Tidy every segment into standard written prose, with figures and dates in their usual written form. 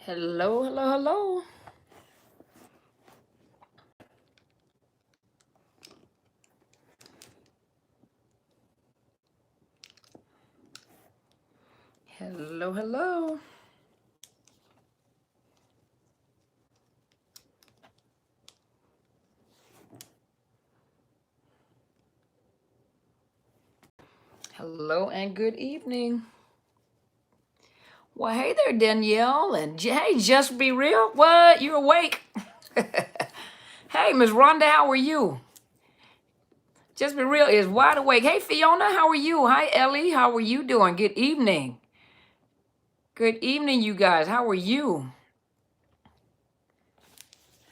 Hello, hello, hello. Hello, hello. Hello and good evening. Well, hey there, Danielle. And hey, just be real. What? You're awake? Hey, Miss Rhonda, how are you? Just be real is wide awake. Hey, Fiona, how are you? Hi, Ellie. How are you doing? Good evening. Good evening, you guys. How are you?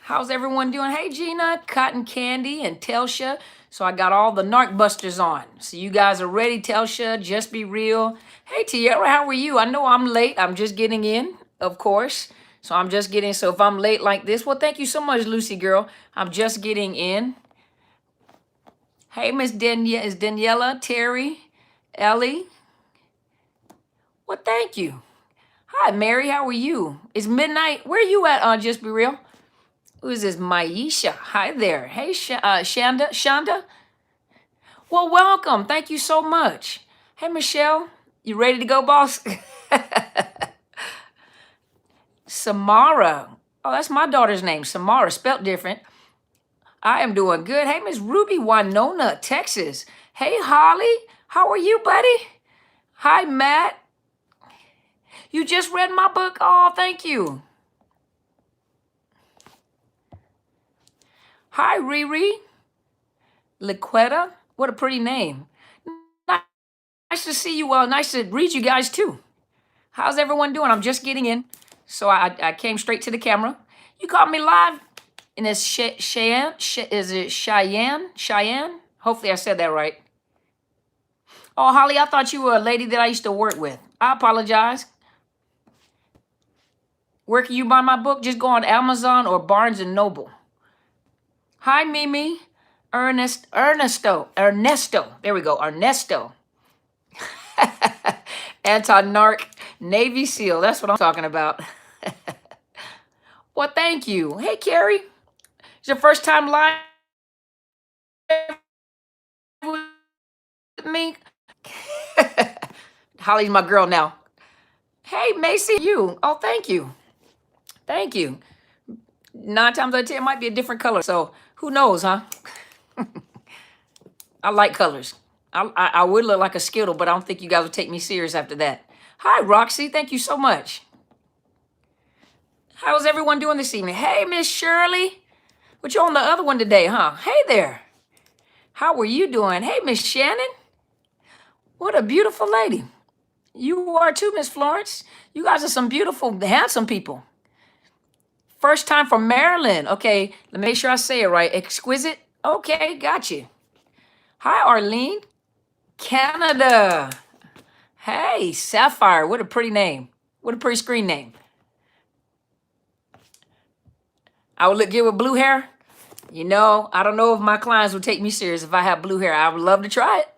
How's everyone doing? Hey, Gina, Cotton Candy, and Telsha. So I got all the narc busters on. So you guys are ready, Telsha. Just be real. Hey, Tierra, how are you? I know I'm late. I'm just getting in, of course. So I'm just getting. So if I'm late like this, well, thank you so much, Lucy girl. I'm just getting in. Hey, Miss Danielle, is Daniela, Terry, Ellie. Well, thank you. Hi, Mary. How are you? It's midnight. Where are you at? Just be real. Who is this? Maisha. Hi there. Hey, Shanda. Shonda. Well, welcome. Thank you so much. Hey, Michelle. You ready to go, boss? Samara. Oh, that's my daughter's name. Samara, spelt different. I am doing good. Hey, Miss Ruby, Winona, Texas. Hey, Holly. How are you, buddy? Hi, Matt. You just read my book? Oh, thank you. Hi, Riri. Liquetta. What a pretty name. Nice to see you. Nice to read you guys, too. How's everyone doing? I'm just getting in. So I came straight to the camera. You caught me live. And it's Cheyenne. Is it Cheyenne? Cheyenne? Hopefully I said that right. Oh, Holly, I thought you were a lady that I used to work with. I apologize. Where can you buy my book? Just go on Amazon or Barnes and Noble. Hi, Mimi. Ernesto. There we go. Ernesto. Anti-narc Navy SEAL. That's what I'm talking about. Well, thank you. Hey, Carrie. It's your first time live with me? Holly's my girl now. Hey, Macy, you. Oh, thank you. Thank you. 9 times out of 10, it might be a different color. So who knows, huh? I like colors. I would look like a Skittle, but I don't think you guys would take me serious after that. Hi, Roxy. Thank you so much. How's everyone doing this evening? Hey, Miss Shirley. But you're on the other one today, huh? Hey there. How are you doing? Hey, Miss Shannon. What a beautiful lady. You are too, Miss Florence. You guys are some beautiful, handsome people. First time from Maryland. Okay, let me make sure I say it right. Exquisite. Okay, got you. Hi, Arlene. Canada. Hey, Sapphire. What a pretty name. What a pretty screen name. I would look good with blue hair. You know, I don't know if my clients would take me serious if I have blue hair. I would love to try it.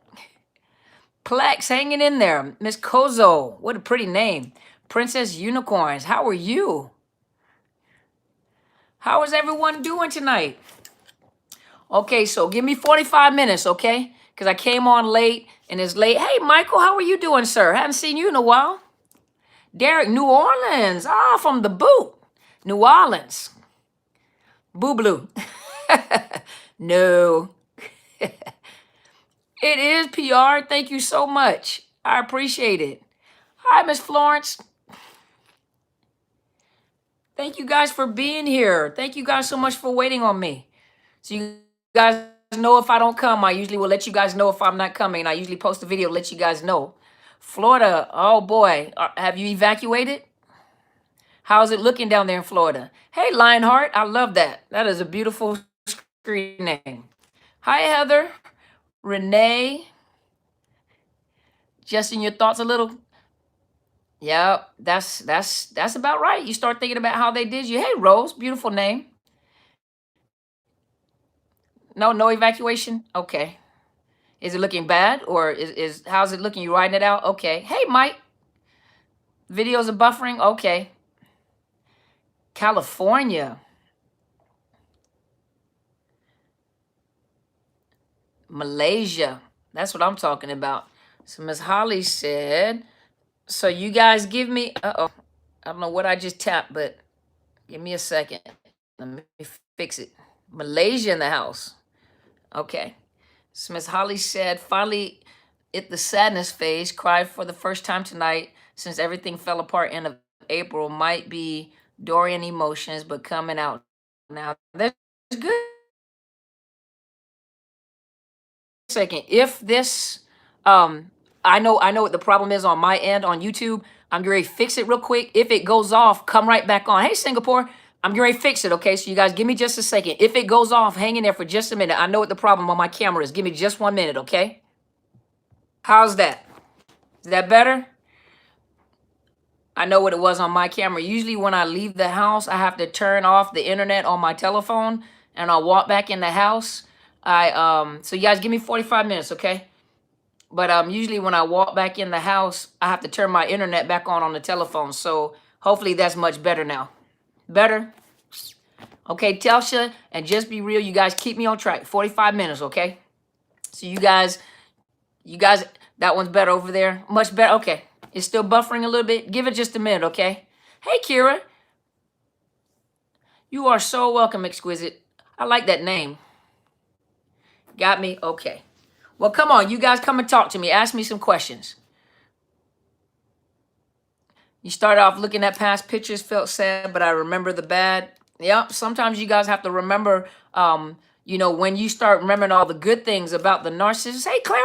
Plex hanging in there. Miss Kozo. What a pretty name. Princess Unicorns. How are you? How is everyone doing tonight? Okay, so give me 45 minutes, okay? Because I came on late and it's late. Hey, Michael, how are you doing, sir? Haven't seen you in a while. Derek, New Orleans. Ah, from the boot. New Orleans. Boo blue. No. It is PR. Thank you so much. I appreciate it. Hi, Miss Florence. Thank you guys for being here. Thank you guys so much for waiting on me. So you guys know if I don't come, I usually will let you guys know if I'm not coming. I usually post a video to let you guys know. Florida, oh boy, have you evacuated? How's it looking down there in Florida? Hey, Lionheart, I love that. That is a beautiful screen name. Hi, Heather, Renee. Justin, your thoughts a little? Yep, that's about right. You start thinking about how they did you. Hey, Rose, beautiful name. No evacuation? Okay. Is it looking bad or is how's it looking? You writing it out? Okay. Hey, Mike. Videos are buffering? Okay. California, Malaysia. That's what I'm talking about. So Miss Holly said, so you guys give me, uh-oh, I don't know what I just tapped, but give me a second. Let me fix it. Malaysia in the house. Okay. So Miss Holly said, finally hit the sadness phase, cried for the first time tonight since everything fell apart end of April. Might be Dorian emotions, but coming out now. That's good. Second, if this, I know what the problem is on my end on YouTube. I'm going to fix it real quick. If it goes off, come right back on. Hey, Singapore, I'm going to fix it, okay? So you guys give me just a second. If it goes off, hang in there for just a minute. I know what the problem on my camera is. Give me just 1 minute, okay? How's that? Is that better? I know what it was on my camera. Usually when I leave the house, I have to turn off the internet on my telephone and I'll walk back in the house. So you guys give me 45 minutes, okay? But usually when I walk back in the house, I have to turn my internet back on the telephone. So hopefully that's much better now. Better? Okay, Telsha, and just be real, you guys keep me on track. 45 minutes, okay? So you guys, that one's better over there. Much better. Okay. It's still buffering a little bit. Give it just a minute, okay? Hey, Kira. You are so welcome, Exquisite. I like that name. Got me? Okay. Well, come on. You guys come and talk to me. Ask me some questions. You started off looking at past pictures, felt sad, but I remember the bad. Yep. Sometimes you guys have to remember, when you start remembering all the good things about the narcissist. Hey, Clara.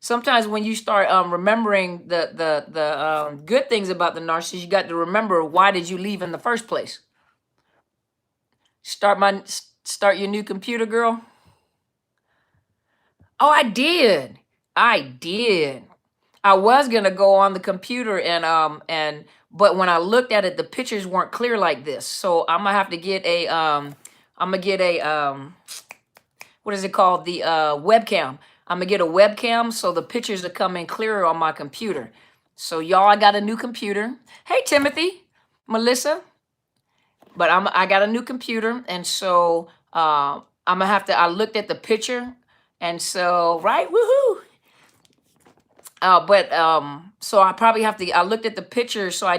Sometimes when you start remembering the good things about the narcissist, you got to remember, why did you leave in the first place? Start your new computer, girl. Oh, I did. I was gonna go on the computer but when I looked at it, the pictures weren't clear like this. So I'm gonna have to get what is it called? The webcam. I'm gonna get a webcam so the pictures are coming clearer on my computer. So y'all, I got a new computer. Hey, Timothy, Melissa. But I got a new computer, and so I'm gonna have to. I looked at the picture, and so right, woohoo. So I probably have to. I looked at the picture, so I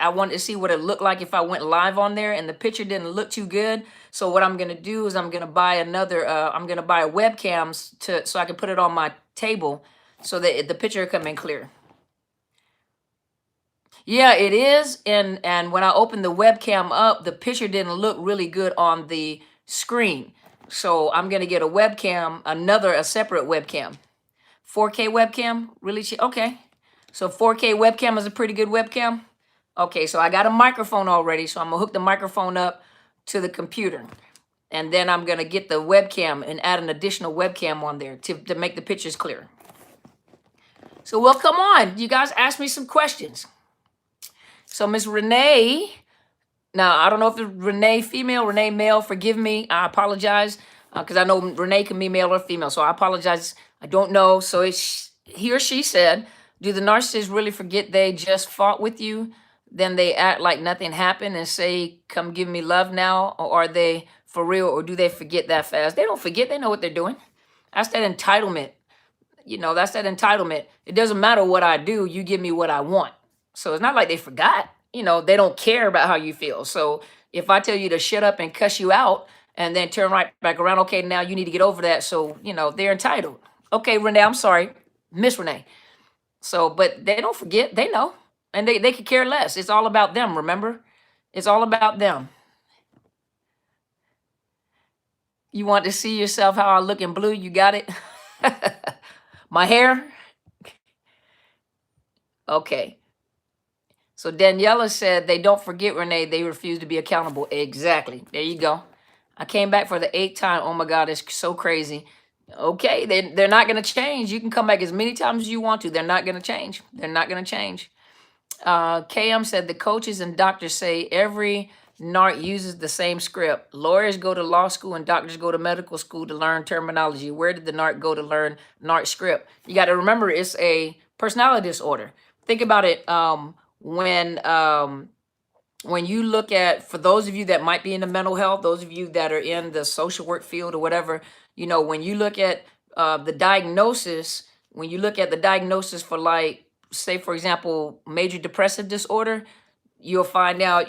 wanted to see what it looked like if I went live on there, and the picture didn't look too good. So what I'm gonna do is I'm gonna buy a webcam so I can put it on my table, so that the picture come in clear. Yeah, it is. And when I opened the webcam up, the picture didn't look really good on the screen. So I'm gonna get a webcam, a separate webcam. 4K webcam, really cheap. Okay. So 4K webcam is a pretty good webcam. Okay, so I got a microphone already, so I'm gonna hook the microphone up to the computer. And then I'm gonna get the webcam and add an additional webcam on there to make the pictures clear. So well, come on, you guys ask me some questions. So Miss Renee, now I don't know if it's Renee female, Renee male, forgive me, I apologize, because I know Renee can be male or female, so I apologize, I don't know. So he or she said, do the narcissists really forget they just fought with you? Then they act like nothing happened and say, come give me love now? Or are they for real, or do they forget that fast? They don't forget, they know what they're doing. That's that entitlement. That's that entitlement. It doesn't matter what I do, you give me what I want. So it's not like they forgot. They don't care about how you feel. So if I tell you to shut up and cuss you out and then turn right back around, okay, now you need to get over that. So, they're entitled. Okay, Renee, I'm sorry. Miss Renee. So, but they don't forget. They know. And they could care less. It's all about them, remember? It's all about them. You want to see yourself how I look in blue? You got it? My hair? Okay. So Daniela said, they don't forget, Renee. They refuse to be accountable. Exactly. There you go. I came back for the 8th time. Oh, my God, it's so crazy. Okay, they're not going to change. You can come back as many times as you want to. They're not going to change. They're not going to change. KM said, the coaches and doctors say every NARC uses the same script. Lawyers go to law school and doctors go to medical school to learn terminology. Where did the NARC go to learn NARC script? You got to remember, it's a personality disorder. Think about it. When when you look at, for those of you that might be in the mental health, those of you that are in the social work field or whatever, when you look at the diagnosis, when you look at the diagnosis for, like, say, for example, major depressive disorder, you'll find out,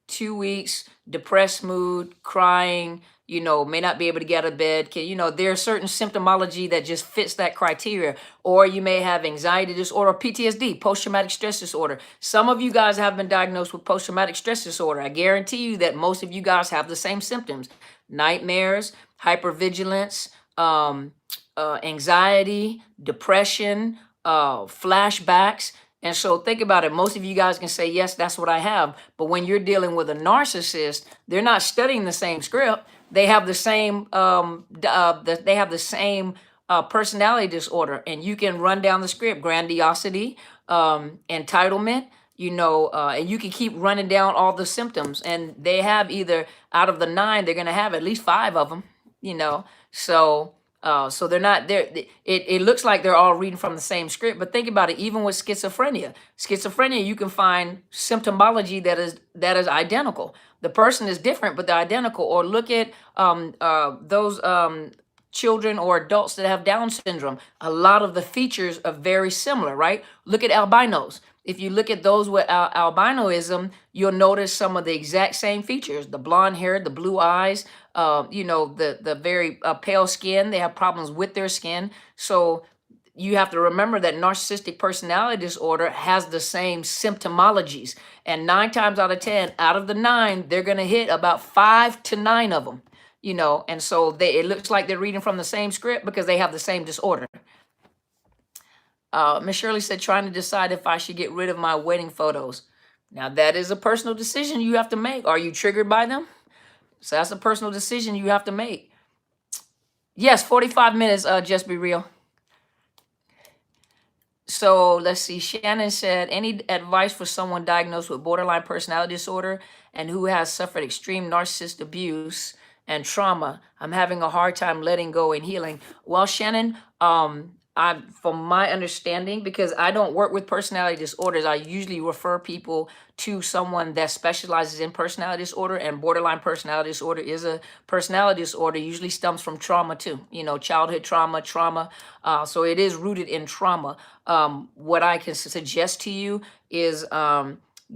2 weeks, depressed mood, crying, may not be able to get out of bed. There's certain symptomology that just fits that criteria. Or you may have anxiety disorder, PTSD, post-traumatic stress disorder. Some of you guys have been diagnosed with post-traumatic stress disorder. I guarantee you that most of you guys have the same symptoms: nightmares, hypervigilance, anxiety, depression, flashbacks. And so think about it. Most of you guys can say, yes, that's what I have. But when you're dealing with a narcissist, they're not studying the same script. They have the same personality disorder. And you can run down the script: grandiosity, entitlement, and you can keep running down all the symptoms. And they have, either out of the 9, they're going to have at least 5 of them, so they're not there. It looks like they're all reading from the same script, but think about it. Even with schizophrenia, you can find symptomology that is identical. The person is different, but they're identical. Or look at those children or adults that have Down syndrome. A lot of the features are very similar, right? Look at albinos. If you look at those with albinoism, you'll notice some of the exact same features: the blonde hair, the blue eyes, the very pale skin. They have problems with their skin. So you have to remember that narcissistic personality disorder has the same symptomologies. And 9 times out of 10, out of the 9, they're going to hit about 5 to 9 of them. And so it looks like they're reading from the same script because they have the same disorder. Miss Shirley said, trying to decide if I should get rid of my wedding photos. Now, that is a personal decision you have to make. Are you triggered by them? So that's a personal decision you have to make. Yes, 45 minutes, just be real. So let's see. Shannon said, any advice for someone diagnosed with borderline personality disorder and who has suffered extreme narcissist abuse and trauma? I'm having a hard time letting go and healing. Well, Shannon, from my understanding, because I don't work with personality disorders, I usually refer people to someone that specializes in personality disorder, and borderline personality disorder is a personality disorder, usually stems from trauma too, childhood trauma. So it is rooted in trauma. What I can suggest to you is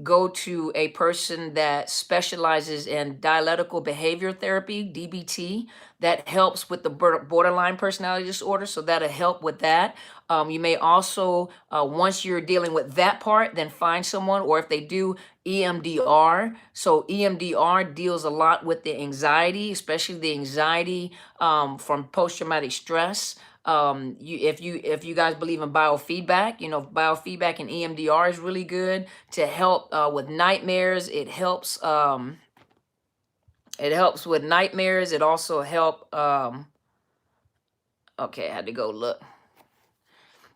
go to a person that specializes in dialectical behavior therapy, DBT, that helps with the borderline personality disorder. So that'll help with that. You may also, once you're dealing with that part, then find someone, or if they do, EMDR. So EMDR deals a lot with the anxiety, especially the anxiety from post-traumatic stress. If you guys believe in biofeedback, biofeedback and EMDR is really good to help with nightmares. It helps with nightmares. It also help okay, I had to go look.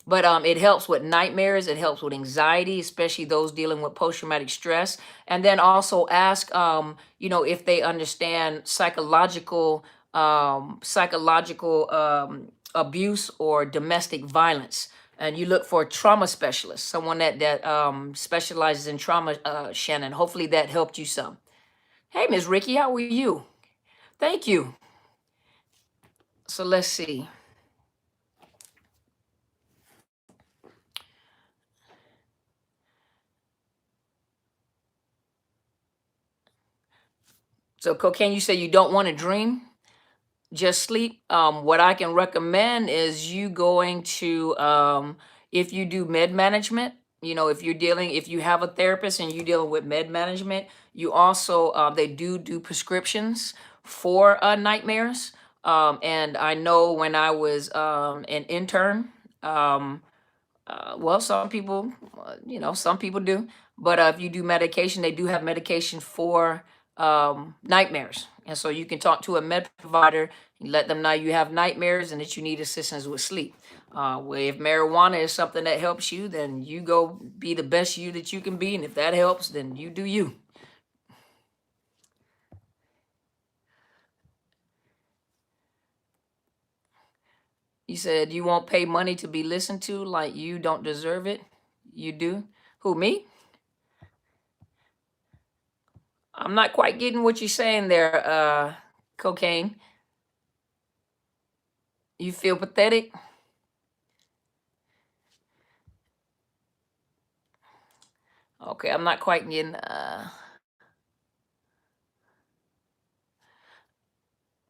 But it helps with nightmares. It helps with anxiety, especially those dealing with post-traumatic stress. And then also ask, if they understand psychological abuse or domestic violence. And you look for a trauma specialist, someone that specializes in trauma, Shannon. Hopefully that helped you some. Hey, Ms. Ricky, how are you? Thank you. So let's see. So cocaine, you say you don't want to dream, just sleep. What I can recommend is you going to, if you do med management, if you have a therapist and you're dealing with med management, you also, they do prescriptions for nightmares. And I know when I was an intern, well, some people, some people do, but if you do medication, they do have medication for nightmares. And so you can talk to a med provider and let them know you have nightmares and that you need assistance with sleep. Well, if marijuana is something that helps you, then you go be the best you that you can be. And if that helps, then you do you. You said you won't pay money to be listened to, like you don't deserve it. You do? Who, me? I'm not quite getting what you're saying there, Cocaine. You feel pathetic? Okay, I'm not quite getting,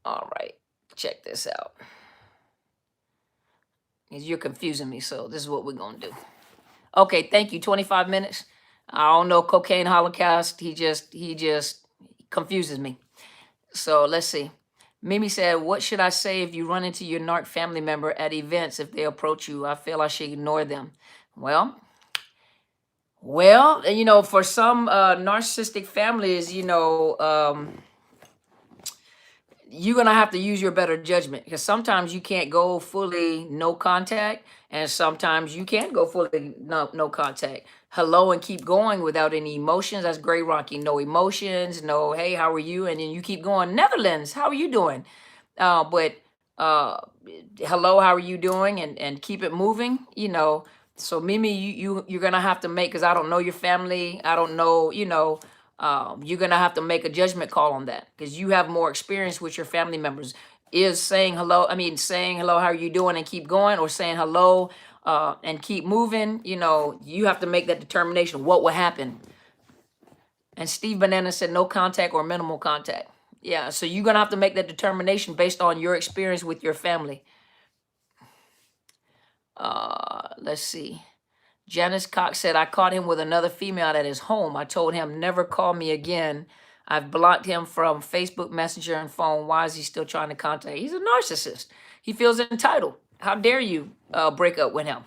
all right, check this out. 'Cause you're confusing me, so this is what we're gonna do. Okay, thank you, 25 minutes. I don't know, Cocaine Holocaust, he just confuses me. So let's see. Mimi said, what should I say if you run into your narc family member at events if they approach you? I feel I should ignore them. Well, you know, for some narcissistic families, you know, you're gonna have to use your better judgment, because sometimes you can't go fully no contact, and sometimes you can go fully no contact. Hello and keep going without any emotions. That's great, Rocky. No emotions, no, hey, how are you? And then you keep going. Netherlands, how are you doing? But hello, how are you doing? And keep it moving, you know. So Mimi, you're gonna have to make, because I don't know your family. I don't know, you know, you're gonna have to make a judgment call on that, because you have more experience with your family members. Is saying hello, saying hello, how are you doing, and keep going, or saying hello and keep moving, you know, you have to make that determination. What will happen? And Steve Banana said no contact or minimal contact. Yeah, so you're gonna have to make that determination based on your experience with your family. Let's see. Janice Cox said, I caught him with another female at his home. I told him, never call me again. I've blocked him from Facebook Messenger and phone. Why is he still trying to contact? He's a narcissist. He feels entitled. How dare you break up with him?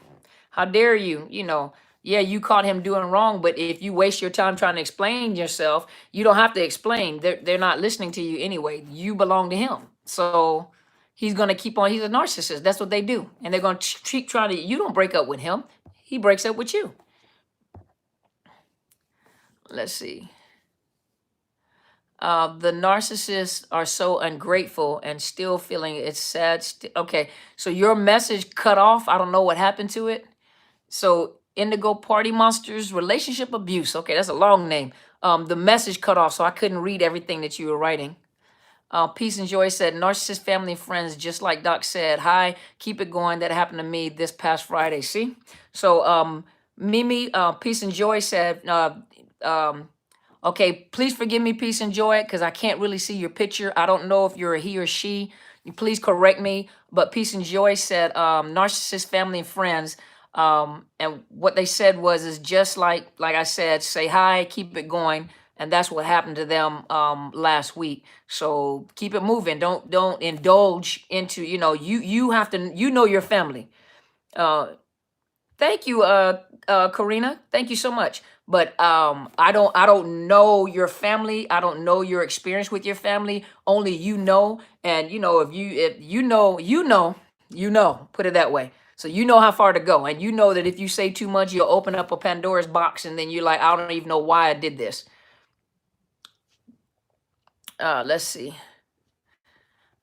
How dare you, you know, yeah, you caught him doing wrong, but if you waste your time trying to explain yourself, you don't have to explain. They're not listening to you anyway. You belong to him. So he's going to keep on. He's a narcissist. That's what they do. And they're going to keep trying to, you don't break up with him. He breaks up with you. Let's see. The narcissists are so ungrateful and still feeling it's sad. Okay, so your message cut off. I don't know what happened to it. So Indigo Party Monsters, relationship abuse. Okay, that's a long name. The message cut off, so I couldn't read everything that you were writing. Peace and Joy said, narcissist family and friends, just like Doc said, hi, keep it going. That happened to me this past Friday. See? So Mimi, Peace and Joy said, okay, please forgive me, Peace and Joy, because I can't really see your picture. I don't know if you're a he or she. You please correct me. But Peace and Joy said, narcissist family and friends. And what they said is just like I said, say hi, keep it going. And that's what happened to them last week. So keep it moving. Don't indulge into, you know, you have to, you know, your family. Thank you, Karina. Thank you so much. But I don't know your family. I don't know your experience with your family. Only you know. And you know, if you know, put it that way. So you know how far to go. And you know that if you say too much, you'll open up a Pandora's box, and then you're like, I don't even know why I did this. Let's see.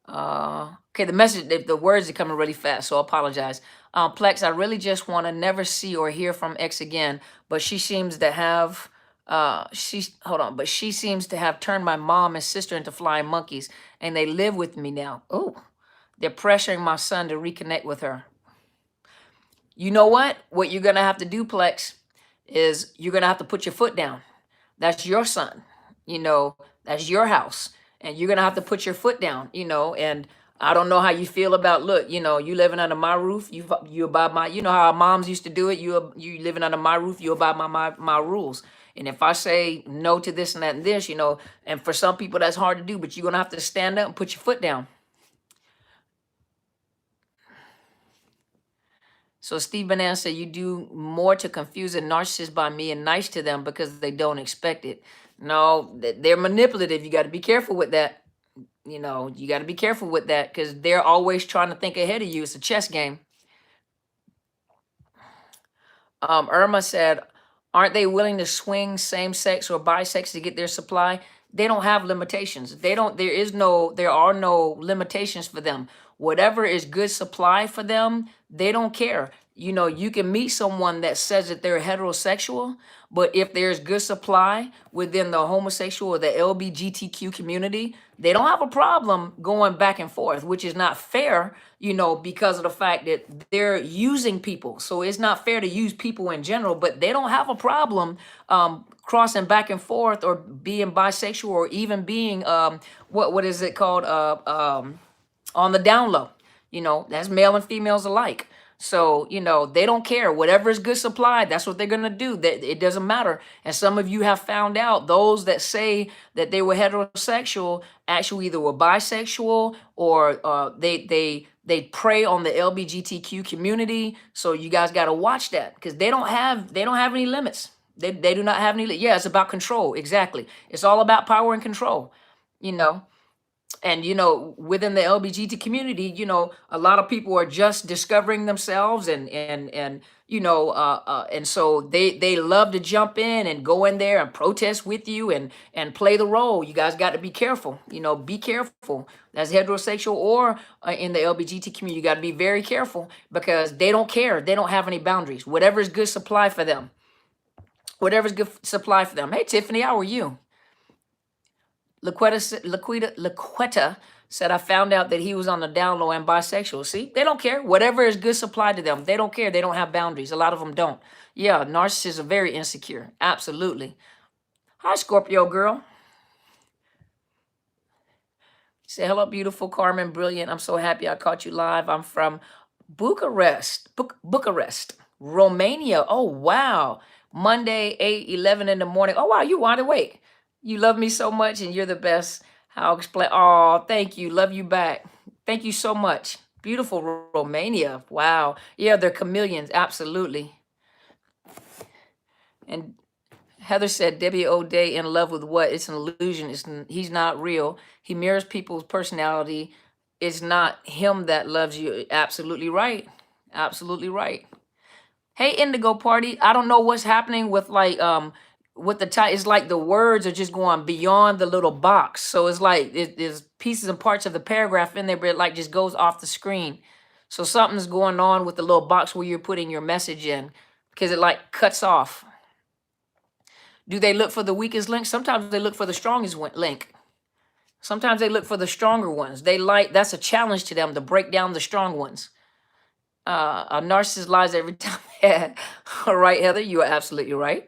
Okay, the message, the words are coming really fast, so I apologize. Plex, I really just want to never see or hear from X again, but she seems to have, but she seems to have turned my mom and sister into flying monkeys, and they live with me now. Oh, they're pressuring my son to reconnect with her. You know what? What you're going to have to do, Plex, is you're going to have to put your foot down. That's your son, you know, that's your house. And you're going to have to put your foot down, you know, and I don't know how you feel about, look, you know, you living under my roof, you abide my, you know how our moms used to do it. You living under my roof, you abide my rules. And if I say no to this and that and this, you know, and for some people that's hard to do, but you're going to have to stand up and put your foot down. So Steve Banana said, you do more to confuse a narcissist by being nice to them because they don't expect it. No, they're manipulative. You got to be careful with that. You know, you got to be careful with that because they're always trying to think ahead of you. It's a chess game. Irma said, aren't they willing to swing same sex or bisex to get their supply? They don't have limitations. There are no limitations for them. Whatever is good supply for them, they don't care. you know, you can meet someone that says that they're heterosexual, but if there's good supply within the homosexual or the LGBTQ community, they don't have a problem going back and forth, which is not fair, you know, because of the fact that they're using people. So it's not fair to use people in general, but they don't have a problem crossing back and forth or being bisexual or even being what is it called on the down low. You know, that's male and females alike. So, you know, they don't care. Whatever is good supply, that's what they're going to do. That it doesn't matter. And some of you have found out those that say that they were heterosexual actually either were bisexual or they prey on the LGBTQ community. So you guys got to watch that because they don't have any limits. They do not have any. Yeah, it's about control. Exactly. It's all about power and control, you know. And you know, within the LGBT community, you know, a lot of people are just discovering themselves, and you know, and so they love to jump in and go in there and protest with you and play the role. You guys got to be careful. You know, be careful. As heterosexual or in the LGBT community, you got to be very careful because they don't care. They don't have any boundaries. Whatever is good supply for them. Whatever's good supply for them. Hey Tiffany, how are you? Laquetta said, I found out that he was on the down low and bisexual. See, they don't care. Whatever is good supply to them, they don't care. They don't have boundaries. A lot of them don't. Yeah, narcissists are very insecure. Absolutely. Hi, Scorpio girl. Say hello, beautiful Carmen, brilliant. I'm so happy I caught you live. I'm from Bucharest, Romania. Oh, wow. Monday, 8:11 in the morning. Oh, wow, you wide awake. You love me so much and you're the best. I'll explain. Oh, thank you. Love you back. Thank you so much. Beautiful Romania. Wow. Yeah, they're chameleons. Absolutely. And Heather said, Debbie O'Day in love with what? It's an illusion. He's not real. He mirrors people's personality. It's not him that loves you. Absolutely right. Absolutely right. Hey, Indigo Party. I don't know what's happening with like with the title. It's like the words are just going beyond the little box. So it's like there's pieces and parts of the paragraph in there, but it like just goes off the screen. So something's going on with the little box where you're putting your message in because it like cuts off. Do they look for the weakest link? Sometimes they look for the strongest link. Sometimes they look for the stronger ones. That's a challenge to them to break down the strong ones. A narcissist lies every time. All right, Heather, you are absolutely right.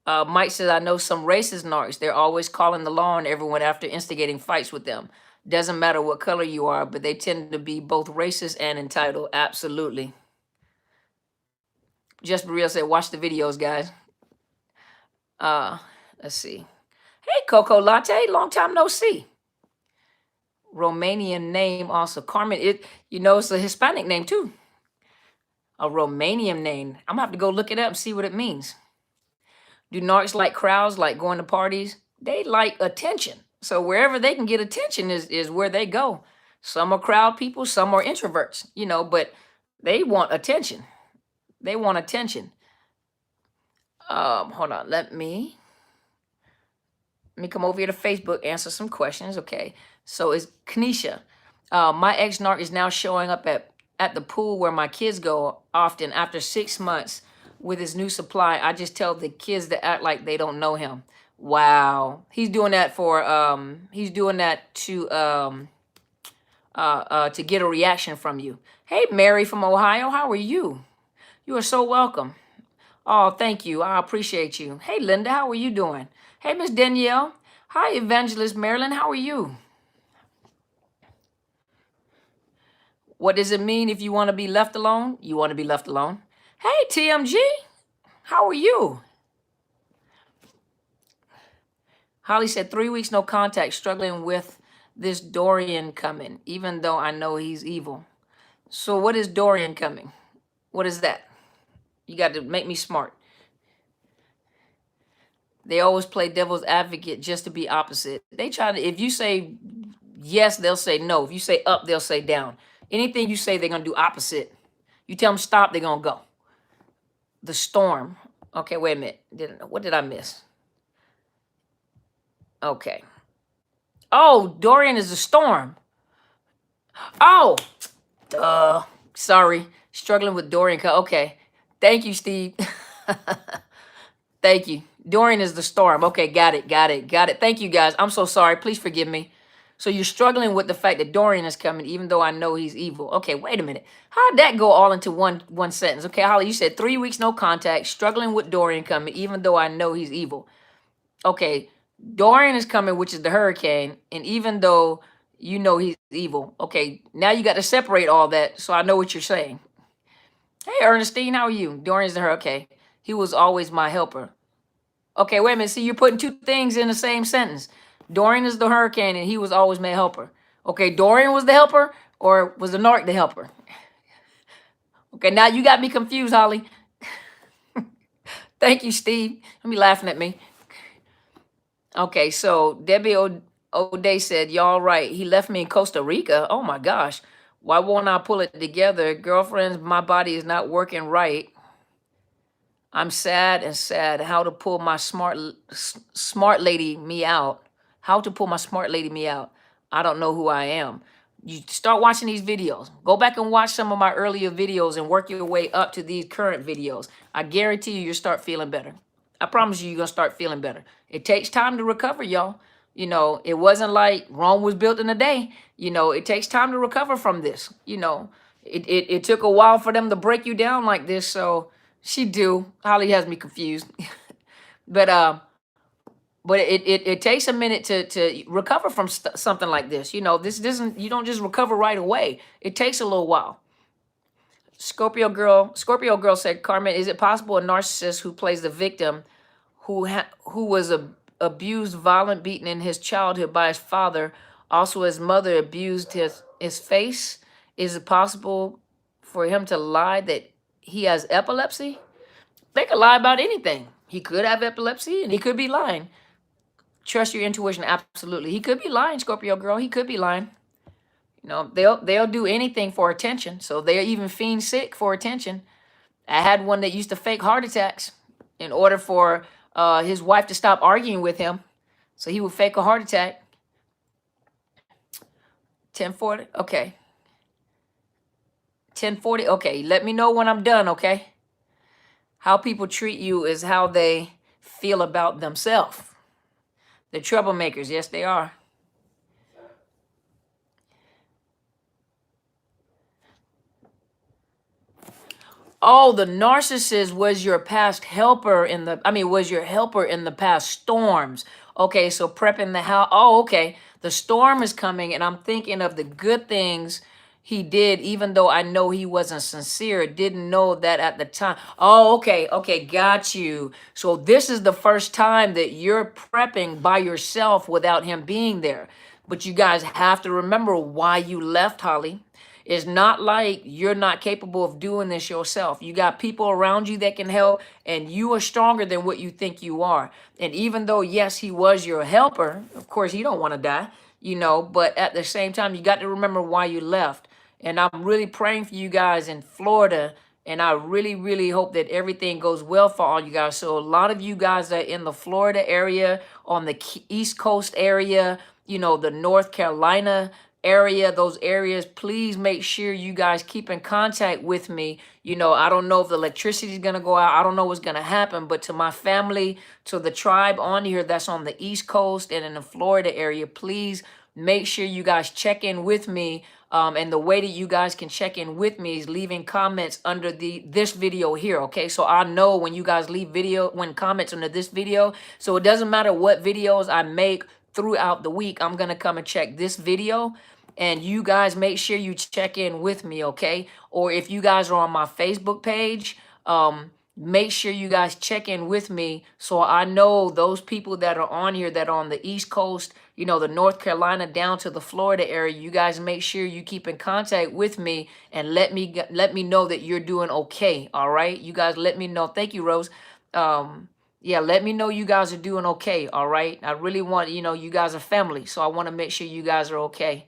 Mike says, I know some racist narcs. They're always calling the law on everyone after instigating fights with them. Doesn't matter what color you are, but they tend to be both racist and entitled. Absolutely. Just Real said, watch the videos, guys. Let's see. Hey, Coco Latte, long time no see. Romanian name also. Carmen, it's a Hispanic name too. A Romanian name. I'm gonna have to go look it up and see what it means. Do narcs like crowds, like going to parties? They like attention. So wherever they can get attention is where they go. Some are crowd people, some are introverts, but they want attention. They want attention. Hold on, let me come over here to Facebook, answer some questions. Okay, so it's Kanisha. My ex-narc is now showing up at the pool where my kids go often after 6 months with his new supply. I just tell the kids to act like they don't know him. Wow. He's doing that to get a reaction from you. Hey, Mary from Ohio, how are you? You are so welcome. Oh, thank you. I appreciate you. Hey, Linda, how are you doing? Hey, Miss Danielle. Hi, Evangelist Marilyn. How are you? What does it mean if you want to be left alone? You want to be left alone? Hey, TMG. How are you? Holly said 3 weeks, no contact, struggling with this Dorian coming, even though I know he's evil. So what is Dorian coming? What is that? You got to make me smart. They always play devil's advocate just to be opposite. They try to, if you say yes, they'll say no. If you say up, they'll say down. Anything you say, they're going to do opposite. You tell them stop, they're going to go. The storm. Okay, wait a minute. What did I miss? Okay. Oh, Dorian is a storm. Oh, duh. Sorry. Struggling with Dorian. Okay. Thank you, Steve. Thank you. Dorian is the storm. Okay, got it, got it, got it. Thank you, guys. I'm so sorry. Please forgive me. So you're struggling with the fact that Dorian is coming, even though I know he's evil. Okay, wait a minute. How'd that go all into one sentence? Okay, Holly, you said 3 weeks no contact, struggling with Dorian coming, even though I know he's evil. Okay, Dorian is coming, which is the hurricane, and even though you know he's evil. Okay, now you got to separate all that, so I know what you're saying. Hey, Ernestine, how are you? Dorian's the hurricane. Okay, he was always my helper. Okay, wait a minute. See, you're putting two things in the same sentence. Dorian is the hurricane, and he was always my helper. Okay, Dorian was the helper, or was the narc the helper? Okay, now you got me confused, Holly. Thank you, Steve. Don't be laughing at me. Okay, so Debbie O'Day said, y'all right. He left me in Costa Rica. Oh my gosh. Why won't I pull it together? Girlfriends, my body is not working right. I'm sad and sad. How to pull my smart lady me out. How to pull my smart lady me out. I don't know who I am. You start watching these videos. Go back and watch some of my earlier videos and work your way up to these current videos. I guarantee you, you'll start feeling better. I promise you, you're going to start feeling better. It takes time to recover, y'all. You know, it wasn't like Rome was built in a day. You know, it takes time to recover from this. You know, it took a while for them to break you down like this. So she do. Holly has me confused. but it takes a minute to recover from something like this. You know, this doesn't, you don't just recover right away. It takes a little while. Scorpio girl said, Carmen, is it possible a narcissist who plays the victim who was abused, violent, beaten in his childhood by his father, also his mother abused his face? Is it possible for him to lie that he has epilepsy? They could lie about anything. He could have epilepsy and he could be lying. Trust your intuition, absolutely. He could be lying, Scorpio girl. He could be lying. You know, they'll do anything for attention. So they're even fiend sick for attention. I had one that used to fake heart attacks in order for his wife to stop arguing with him. So he would fake a heart attack. 1040, okay. 1040, okay. Let me know when I'm done, okay? How people treat you is how they feel about themselves. They're troublemakers. Yes, they are. Oh, the narcissist was your past helper was your helper in the past storms. Okay, so prepping the house. Oh, okay. The storm is coming, and I'm thinking of the good things he did, even though I know he wasn't sincere, didn't know that at the time. Oh, okay, got you. So this is the first time that you're prepping by yourself without him being there. But you guys have to remember why you left, Holly. It's not like you're not capable of doing this yourself. You got people around you that can help, and you are stronger than what you think you are. And even though, yes, he was your helper, of course, he don't want to die, you know, but at the same time, you got to remember why you left. And I'm really praying for you guys in Florida, and I really, really hope that everything goes well for all you guys. So a lot of you guys are in the Florida area, on the East Coast area, you know, the North Carolina area, those areas, please make sure you guys keep in contact with me. You know, I don't know if the electricity is going to go out. I don't know what's going to happen, but to my family, to the tribe on here that's on the East Coast and in the Florida area, please make sure you guys check in with me. And the way that you guys can check in with me is leaving comments under this video here. Okay, so I know when you guys leave comments under this video. So it doesn't matter what videos I make throughout the week, I'm gonna come and check this video. And you guys make sure you check in with me, okay? Or if you guys are on my Facebook page, make sure you guys check in with me so I know those people that are on here that are on the East Coast, you know, the North Carolina down to the Florida area. You guys make sure you keep in contact with me and let me know that you're doing okay, all right? You guys let me know. Thank you, Rose. Yeah, let me know you guys are doing okay, all right? I really want, you know, you guys are family, so I want to make sure you guys are okay.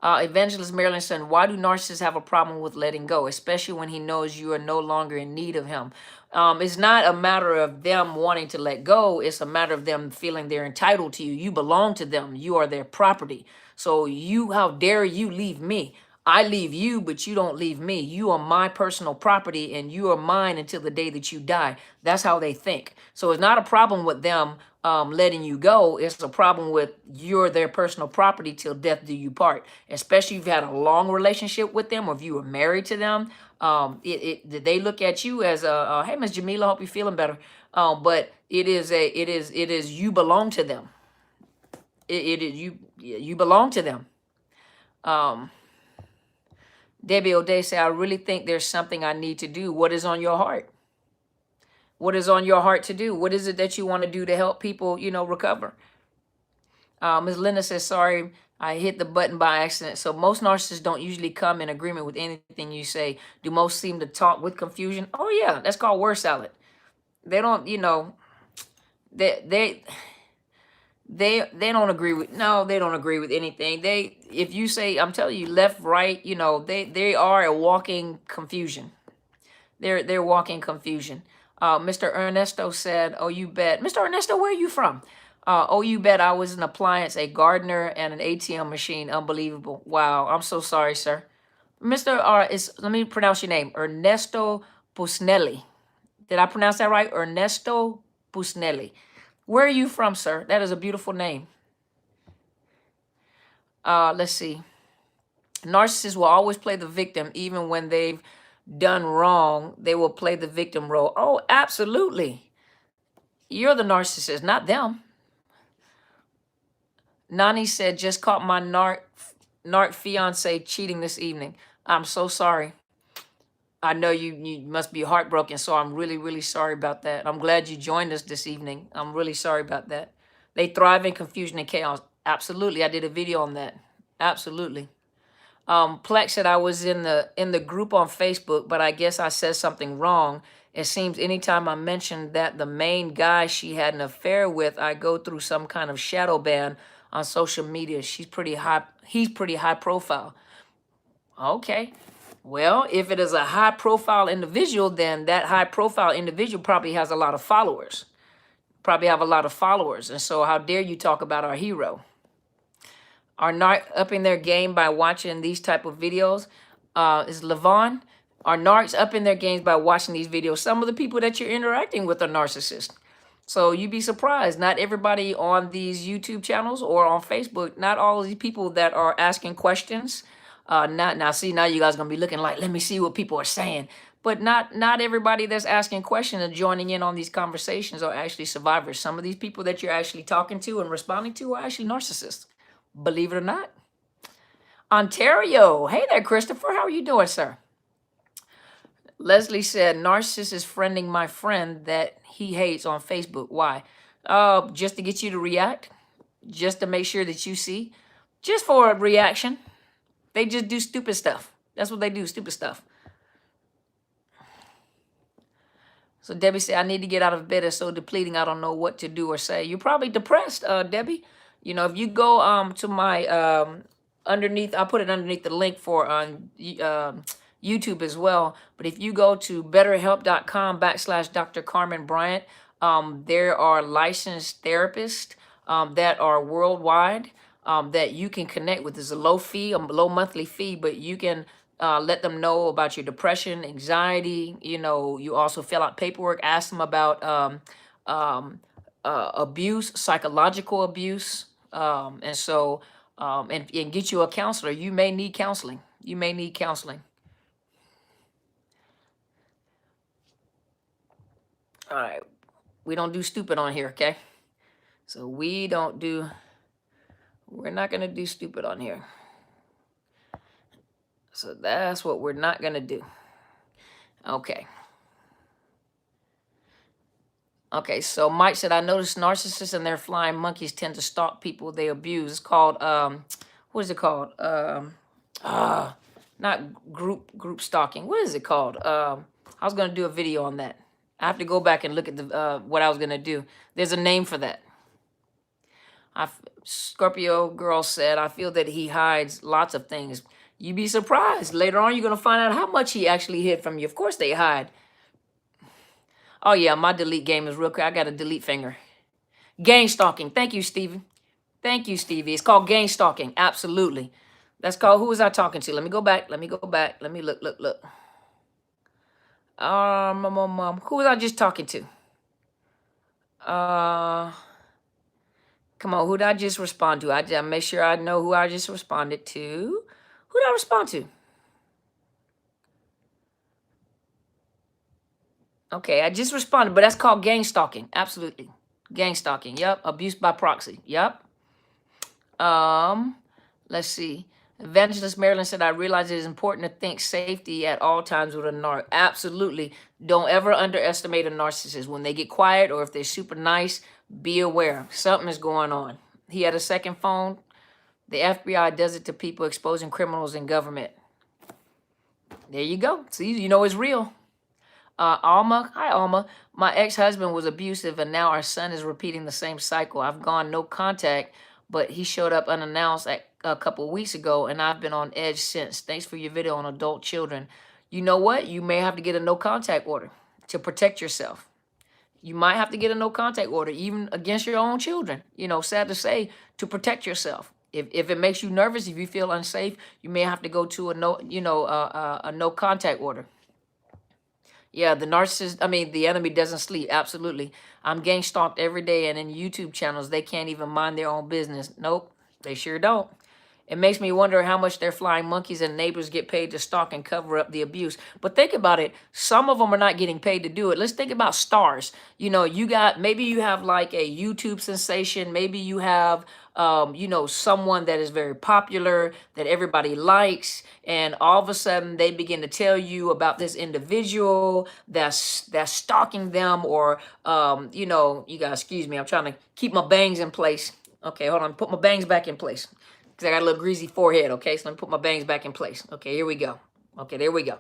Evangelist Marilyn said, why do narcissists have a problem with letting go, especially when he knows you are no longer in need of him? It's not a matter of them wanting to let go. It's a matter of them feeling they're entitled to you. You belong to them. You are their property. So how dare you leave me? I leave you, but you don't leave me. You are my personal property and you are mine until the day that you die. That's how they think. So it's not a problem with them letting you go. It's a problem with you're their personal property till death do you part. Especially if you've had a long relationship with them or if you were married to them. They look at you as hey, Miss Jamila, hope you're feeling better. But it is you belong to them. It is you belong to them. Debbie O'Day said, I really think there's something I need to do. What is on your heart? What is on your heart to do? What is it that you want to do to help people, recover? Ms. Linda says, sorry, I hit the button by accident. So most narcissists don't usually come in agreement with anything you say. Do most seem to talk with confusion? Oh, yeah, that's called word salad. They don't, they don't agree with, no, they don't agree with anything. If you say, I'm telling you, left, right, they are a walking confusion. They're walking confusion. Mr. Ernesto said, oh, you bet. Mr. Ernesto, where are you from? Oh, you bet I was an appliance, a gardener, and an ATM machine. Unbelievable. Wow, I'm so sorry, sir. Mr. Let me pronounce your name. Ernesto Pusnelli. Did I pronounce that right? Ernesto Pusnelli. Where are you from, sir? That is a beautiful name. Let's see. Narcissists will always play the victim, even when they've done wrong. They will play the victim role. Oh, absolutely. You're the narcissist, not them. Nani said, just caught my narc fiance cheating this evening. I'm so sorry. I know you must be heartbroken, so I'm really, really sorry about that. I'm glad you joined us this evening. I'm really sorry about that. They thrive in confusion and chaos. Absolutely. I did a video on that. Absolutely. Plex said I was in the group on Facebook, but I guess I said something wrong. It seems anytime I mentioned that the main guy she had an affair with, I go through some kind of shadow ban on social media. He's pretty high profile. Okay. Well, if it is a high profile individual, then that high profile individual probably has a lot of followers. And so how dare you talk about our hero? Are not upping their game by watching these type of videos. Is Levon? Are narcs upping their games by watching these videos? Some of the people that you're interacting with are narcissists. So you'd be surprised. Not everybody on these YouTube channels or on Facebook, not all of these people that are asking questions. Now you guys are going to be looking like, let me see what people are saying. But not everybody that's asking questions and joining in on these conversations are actually survivors. Some of these people that you're actually talking to and responding to are actually narcissists. Believe it or not. Ontario. Hey there, Christopher. How are you doing, sir? Leslie said, Narcissist is friending my friend that he hates on Facebook. Why? Just to get you to react. Just to make sure that you see. Just for a reaction. They just do stupid stuff. That's what they do, stupid stuff. So Debbie said, I need to get out of bed. It's so depleting. I don't know what to do or say. You're probably depressed, Debbie. If you go to my underneath, I'll put it underneath the link for YouTube as well. But if you go to betterhelp.com/Dr. Carmen Bryant, there are licensed therapists that are worldwide that you can connect with. There's a low monthly fee, but you can let them know about your depression, anxiety. You also fill out paperwork, ask them about abuse, psychological abuse. And get you a counselor. You may need counseling. All right. We don't do stupid on here, okay? So we're not going to do stupid on here. So that's what we're not going to do. Okay. Okay, so Mike said, I noticed narcissists and their flying monkeys tend to stalk people they abuse. It's called, what is it called? Not group stalking. What is it called? I was going to do a video on that. I have to go back and look at what I was going to do. There's a name for that. Scorpio girl said, I feel that he hides lots of things. You'd be surprised. Later on, you're going to find out how much he actually hid from you. Of course they hide. Oh, yeah, my delete game is real quick. I got a delete finger. Gang stalking. Thank you, Stevie. It's called gang stalking. Absolutely. That's called, who was I talking to? Let me go back. Let me go back. Let me look. Who was I just talking to? Come on, who did I just respond to? I make sure I know who I just responded to. Who did I respond to? Okay, I just responded, but that's called gang stalking. Absolutely. Gang stalking. Yep. Abuse by proxy. Yep. Let's see. Evangelist Marilyn said, I realize it is important to think safety at all times with a narc. Absolutely. Don't ever underestimate a narcissist. When they get quiet or if they're super nice, be aware. Something is going on. He had a second phone. The FBI does it to people exposing criminals in government. There you go. See, you know it's real. Alma, hi Alma. My ex-husband was abusive and now our son is repeating the same cycle. I've gone no contact, but he showed up unannounced a couple of weeks ago and I've been on edge since. Thanks for your video on adult children. You know what? You may have to get a no contact order to protect yourself. You might have to get a no contact order even against your own children. You know, sad to say, to protect yourself. If it makes you nervous, if you feel unsafe, you may have to go to a no contact order. Yeah, the narcissist, the enemy doesn't sleep. Absolutely. I'm gang stalked every day, and in YouTube channels, they can't even mind their own business. Nope, they sure don't. It makes me wonder how much their flying monkeys and neighbors get paid to stalk and cover up the abuse. But think about it. Some of them are not getting paid to do it. Let's think about stars. You know, maybe you have like a YouTube sensation. Maybe you have, someone that is very popular that everybody likes. And all of a sudden they begin to tell you about this individual that's stalking them or, you guys, excuse me, I'm trying to keep my bangs in place. Okay, hold on. Put my bangs back in place. Because I got a little greasy forehead, okay? So let me put my bangs back in place. Okay, here we go. Okay, there we go.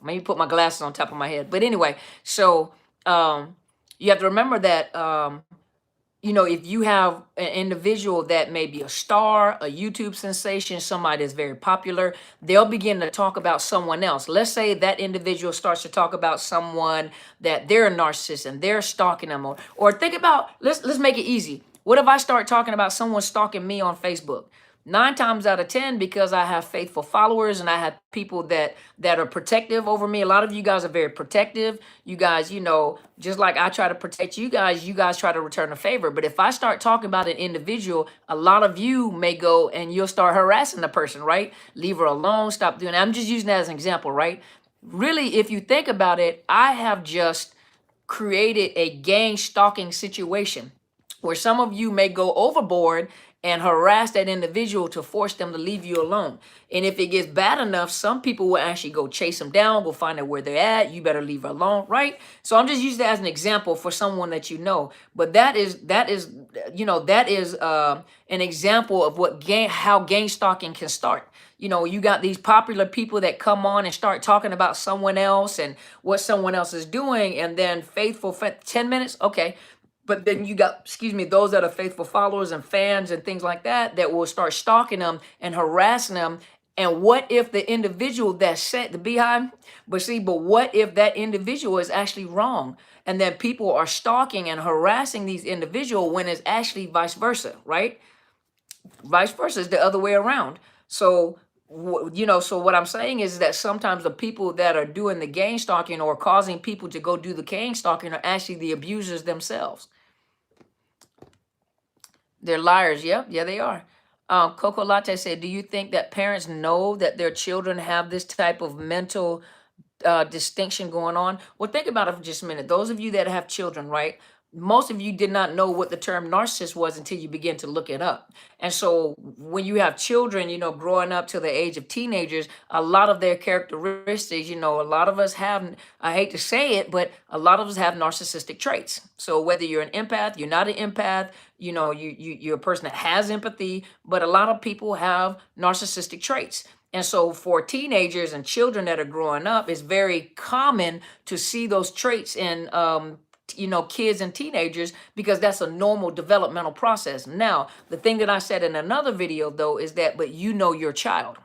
Maybe put my glasses on top of my head. But anyway, so you have to remember that, if you have an individual that may be a star, a YouTube sensation, somebody that's very popular, they'll begin to talk about someone else. Let's say that individual starts to talk about someone that they're a narcissist and they're stalking them. Or think about, let's make it easy. What if I start talking about someone stalking me on Facebook? 9 times out of 10, because I have faithful followers and I have people that are protective over me. A lot of you guys are very protective. You guys, just like I try to protect you guys try to return a favor. But if I start talking about an individual, a lot of you may go and you'll start harassing the person, right? Leave her alone, stop doing that. I'm just using that as an example, right? Really, if you think about it, I have just created a gang stalking situation where some of you may go overboard and harass that individual to force them to leave you alone. And if it gets bad enough, some people will actually go chase them down, go find out where they're at. You better leave her alone, right? So I'm just using that as an example for someone that you know. But that is an example of how gang stalking can start. You got these popular people that come on and start talking about someone else and what someone else is doing, and then faithful for 10 minutes, okay. But then you got, those that are faithful followers and fans and things like that will start stalking them and harassing them. And what if the individual that sent the beehive, but what if that individual is actually wrong? And then people are stalking and harassing these individuals when it's actually vice versa, right? Vice versa is the other way around. So, so what I'm saying is that sometimes the people that are doing the gang stalking or causing people to go do the gang stalking are actually the abusers themselves. They're liars. Yep. Yeah, they are. Coco Latte said, do you think that parents know that their children have this type of mental distinction going on? Well, think about it for just a minute. Those of you that have children, right? Most of you did not know what the term narcissist was until you begin to look it up. And so when you have children, growing up to the age of teenagers, a lot of their characteristics, a lot of us have, I hate to say it, but a lot of us have narcissistic traits. So whether you're an empath, you're not an empath, you're a person that has empathy, but a lot of people have narcissistic traits. And so for teenagers and children that are growing up, it's very common to see those traits in kids and teenagers, because that's a normal developmental process. Now, the thing that I said in another video though is that, but your child.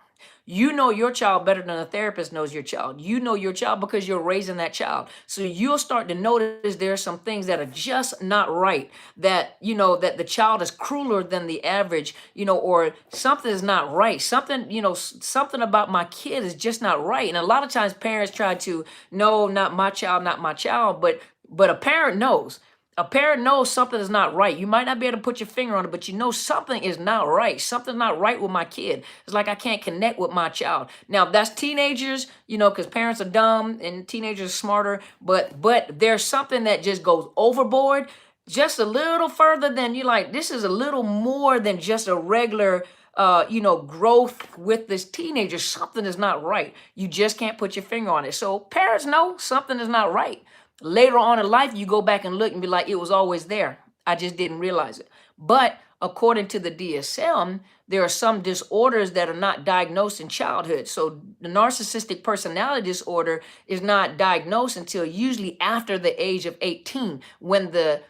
You know your child better than a therapist knows your child. You know your child because you're raising that child. So you'll start to notice there are some things that are just not right. That, that the child is crueler than the average, or something is not right. Something, something about my kid is just not right. And a lot of times parents try to, no, not my child, not my child. But a parent knows. A parent knows something is not right. You might not be able to put your finger on it, but you know something is not right. Something's not right with my kid. It's like I can't connect with my child. Now, that's teenagers, because parents are dumb and teenagers are smarter, but there's something that just goes overboard just a little further than you like. This is a little more than just a regular growth with this teenager. Something is not right. You just can't put your finger on it. So parents know something is not right. Later on in life, you go back and look and be like, it was always there. I just didn't realize it. But according to the DSM, there are some disorders that are not diagnosed in childhood. So the narcissistic personality disorder is not diagnosed until usually after the age of 18, when the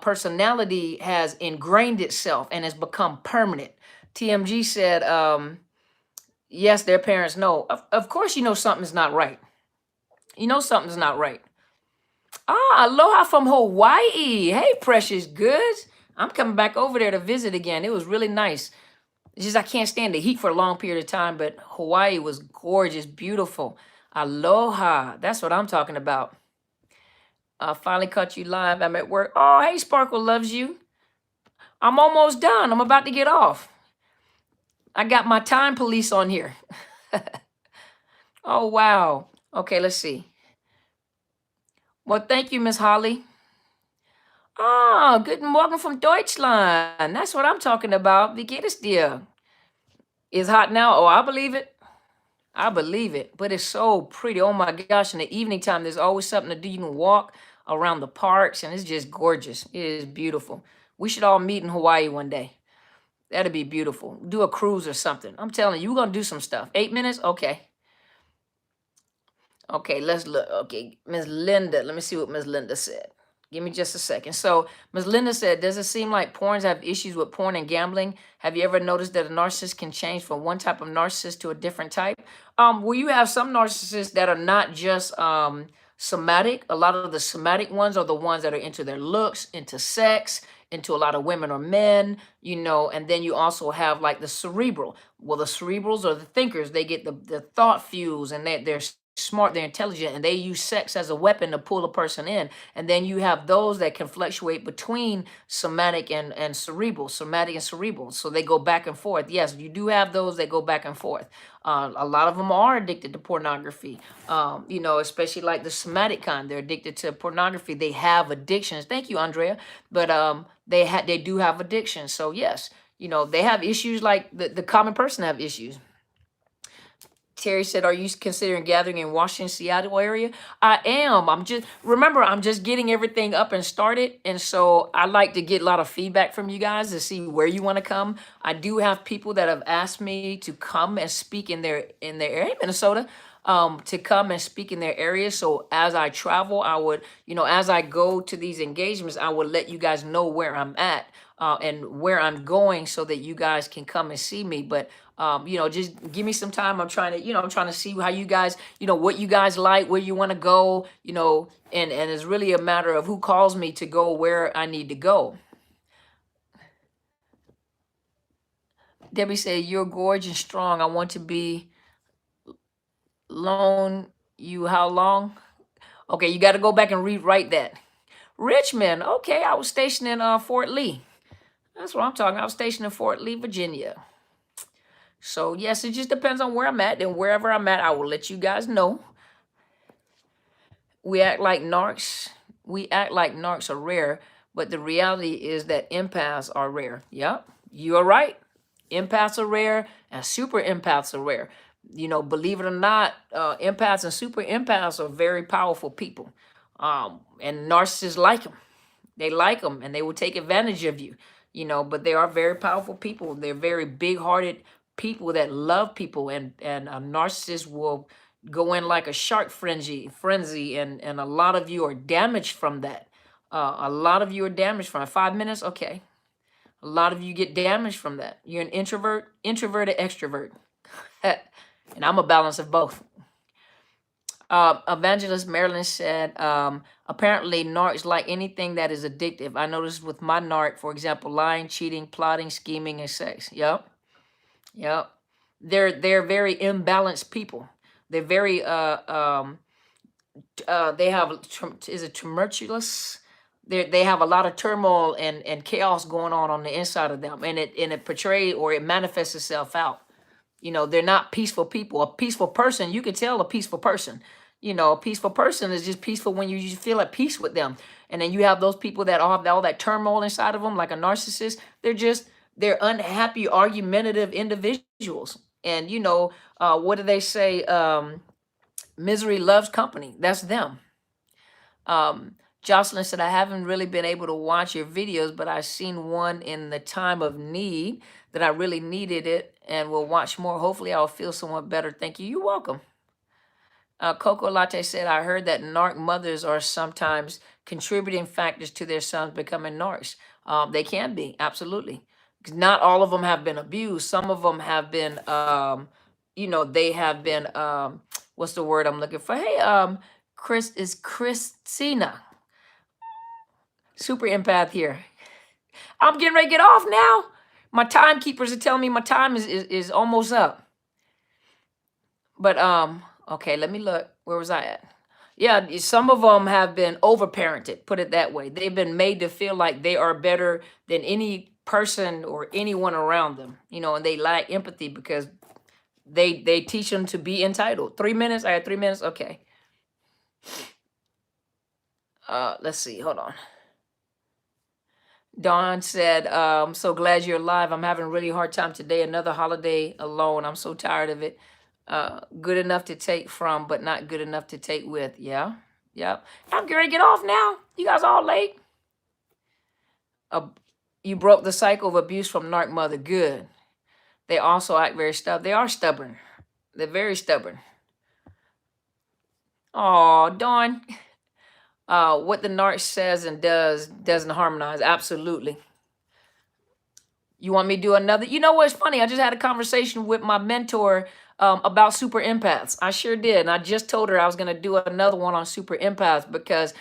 personality has ingrained itself and has become permanent. TMG said, yes, their parents know. Of course, something's not right. Something's not right. Aloha from Hawaii. Hey, precious goods. I'm coming back over there to visit again. It was really nice. It's just I can't stand the heat for a long period of time, but Hawaii was gorgeous, beautiful. Aloha. That's what I'm talking about. I finally caught you live. I'm at work. Oh, hey, Sparkle loves you. I'm almost done. I'm about to get off. I got my time police on here. Oh, wow. Okay, let's see. Well, thank you, Miss Holly. Oh, good morning from Deutschland. That's what I'm talking about. Wie geht es dir? It's hot now. Oh, I believe it. I believe it. But it's so pretty. Oh my gosh. In the evening time, there's always something to do. You can walk around the parks and it's just gorgeous. It is beautiful. We should all meet in Hawaii one day. That'd be beautiful. Do a cruise or something. I'm telling you, we're going to do some stuff. 8 minutes? Okay. Okay, let's look. Okay, Miss Linda. Let me see what Miss Linda said. Give me just a second. So Ms. Linda said, does it seem like porns have issues with porn and gambling? Have you ever noticed that a narcissist can change from one type of narcissist to a different type? Well, you have some narcissists that are not just somatic. A lot of the somatic ones are the ones that are into their looks, into sex, into a lot of women or men, and then you also have like the cerebral. Well, the cerebrals are the thinkers. They get the thought fuse and they're smart, they're intelligent, and they use sex as a weapon to pull a person in. And then you have those that can fluctuate between somatic and cerebral, somatic and cerebral. So they go back and forth. Yes, you do have those that go back and forth. A lot of them are addicted to pornography, especially like the somatic kind. They're addicted to pornography. They have addictions. Thank you, Andrea. But they do have addictions. So yes, they have issues like the common person have issues. Terry said, are you considering gathering in Washington, Seattle area? I am. I'm just getting everything up and started. And so I like to get a lot of feedback from you guys to see where you want to come. I do have people that have asked me to come and speak in their area, Minnesota, to come and speak in their area. So as I travel, I would, as I go to these engagements, I would let you guys know where I'm at and where I'm going so that you guys can come and see me. But just give me some time. I'm trying to see how you guys, what you guys like, where you want to go, and it's really a matter of who calls me to go where I need to go. Debbie said, you're gorgeous and strong. I want to be loan you how long? Okay, you got to go back and rewrite that. Richmond. Okay, I was stationed in Fort Lee. That's what I'm talking. I was stationed in Fort Lee, Virginia. So yes, it just depends on where I'm at, and wherever I'm at, I will let you guys know. We act like narcs are rare, but the reality is that empaths are rare. Yep, you are right. Empaths are rare and super empaths are rare. Believe it or not, empaths and super empaths are very powerful people. And narcissists like them. They like them and they will take advantage of you, but they are very powerful people. They're very big-hearted people that love people, and a narcissist will go in like a shark frenzy, and a lot of you are damaged from that. A lot of you are damaged from it. 5 minutes, okay. A lot of you get damaged from that. You're an introvert or extrovert. And I'm a balance of both. Evangelist Marilyn said, apparently narcs like anything that is addictive. I noticed with my narc, for example, lying, cheating, plotting, scheming, and sex. Yep. Yep. They're very imbalanced people. They're very they have is it tumultuous? They have a lot of turmoil and chaos going on the inside of them, and it portrays or it manifests itself out. You know, they're not peaceful people. A peaceful person, you can tell a peaceful person. You know, a peaceful person is just peaceful when you feel at peace with them. And then you have those people that have all that turmoil inside of them, like a narcissist. They're unhappy, argumentative individuals. And you know, what do they say? Misery loves company. That's them. Jocelyn said, I haven't really been able to watch your videos, but I've seen one in the time of need that I really needed it and will watch more. Hopefully I'll feel somewhat better. Thank you. You're welcome. Coco Latte said, I heard that narc mothers are sometimes contributing factors to their sons becoming narcs. They can be, absolutely. 'Cause not all of them have been abused. Some of them have been, you know, they have been, what's the word I'm looking for? Hey, Christina. Super empath here. I'm getting ready to get off now. My timekeepers are telling me my time is almost up. But okay, let me look. Where was I at? Yeah, some of them have been overparented, put it that way. They've been made to feel like they are better than any person or anyone around them, you know, and they lack empathy because they teach them to be entitled. 3 minutes? I had 3 minutes. Okay. Let's see. Hold on. Dawn said, I'm so glad you're alive. I'm having a really hard time today. Another holiday alone. I'm so tired of it. Good enough to take from, but not good enough to take with. Yeah. Yeah. I'm going to get off now. You guys all late. You broke the cycle of abuse from narc mother. Good. They also act very stubborn. They are stubborn. They're very stubborn. Oh, Dawn. What the narc says and does doesn't harmonize. Absolutely. You want me to do another? You know what's funny? I just had a conversation with my mentor about super empaths. I sure did. And I just told her I was going to do another one on super empaths because,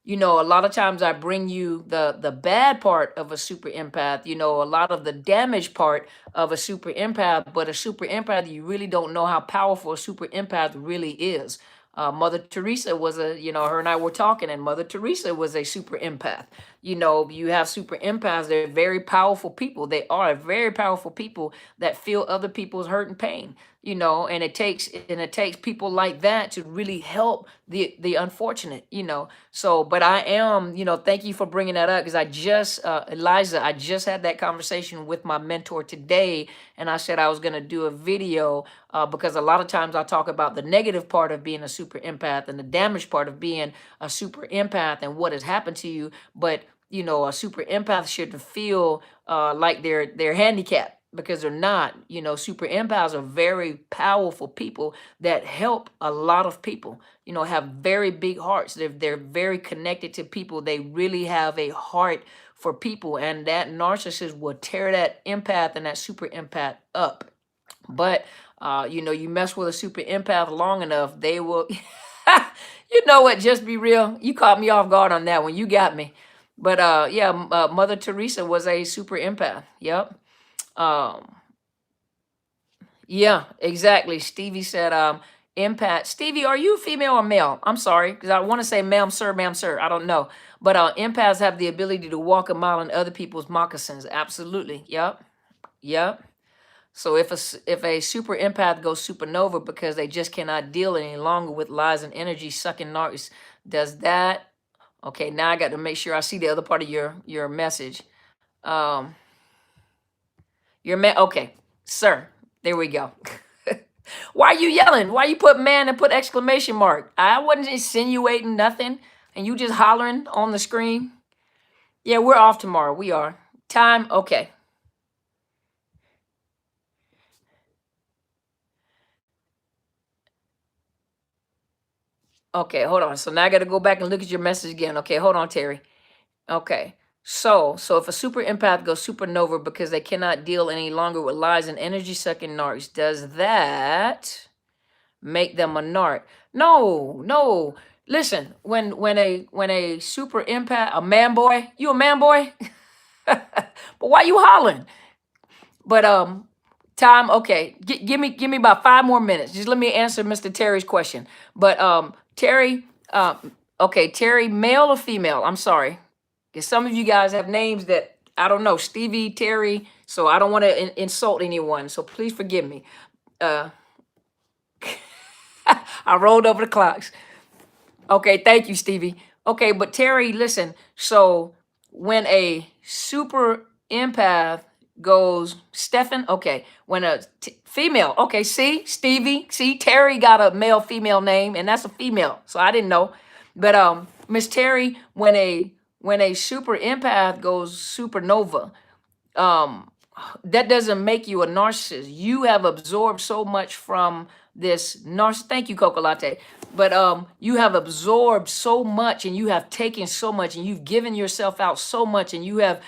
you know, a lot of times I bring you the bad part of a super empath, you know, a lot of the damage part of a super empath, but a super empath, you really don't know how powerful a super empath really is. Mother Teresa was you know, her and I were talking, and Mother Teresa was a super empath. You know, you have super empaths, they're very powerful people. They are very powerful people that feel other people's hurt and pain, you know, and it takes people like that to really help the unfortunate, you know. So, but I am, you know, thank you for bringing that up because I just, Eliza, I just had that conversation with my mentor today, and I said I was going to do a video because a lot of times I talk about the negative part of being a super empath and the damage part of being a super empath and what has happened to you. But you know, a super empath shouldn't feel like they're handicapped because they're not. You know, super empaths are very powerful people that help a lot of people. You know, have very big hearts. They're very connected to people. They really have a heart for people, and that narcissist will tear that empath and that super empath up. But you know, you mess with a super empath long enough, they will. You know what? Just be real. You caught me off guard on that one. You got me. But yeah, Mother Teresa was a super empath. Yep. Um, yeah, exactly. Stevie said, empath. Stevie, are you female or male? I'm sorry, because I want to say ma'am, sir. I don't know. But empaths have the ability to walk a mile in other people's moccasins. Absolutely. Yep. Yep. So if a super empath goes supernova because they just cannot deal any longer with lies and energy sucking narcs, does that? Okay, now I got to make sure I see the other part of your message. Okay, sir. There we go. Why are you yelling? Why you put man and put exclamation mark? I wasn't insinuating nothing, and you just hollering on the screen. Yeah, we're off tomorrow. We are. Time. Okay. Okay, hold on. So now I got to go back and look at your message again. Okay, hold on, Terry. Okay. So if a super empath goes supernova because they cannot deal any longer with lies and energy sucking narcs, does that make them a narc? No, no. Listen, when a super empath, a man boy, you a man boy? But why you hollering? But time, okay. Give me about 5 more minutes. Just let me answer Mr. Terry's question. But Terry, okay, Terry, male or female? I'm sorry. Because some of you guys have names that I don't know, Stevie, Terry. So I don't want to insult anyone. So please forgive me. Uh, I rolled over the clocks. Okay, thank you, Stevie. Okay, but Terry, listen. So when a super empath goes, Stefan, okay, when a female, okay, see, Stevie, see, Terry got a male female name, and that's a female. So I didn't know. But Miss Terry, when a super empath goes supernova, um that doesn't make you a narcissist. You have absorbed so much from this narcissist. Thank you, Coca Latte. But you have absorbed so much, and you have taken so much, and you've given yourself out so much, and you have,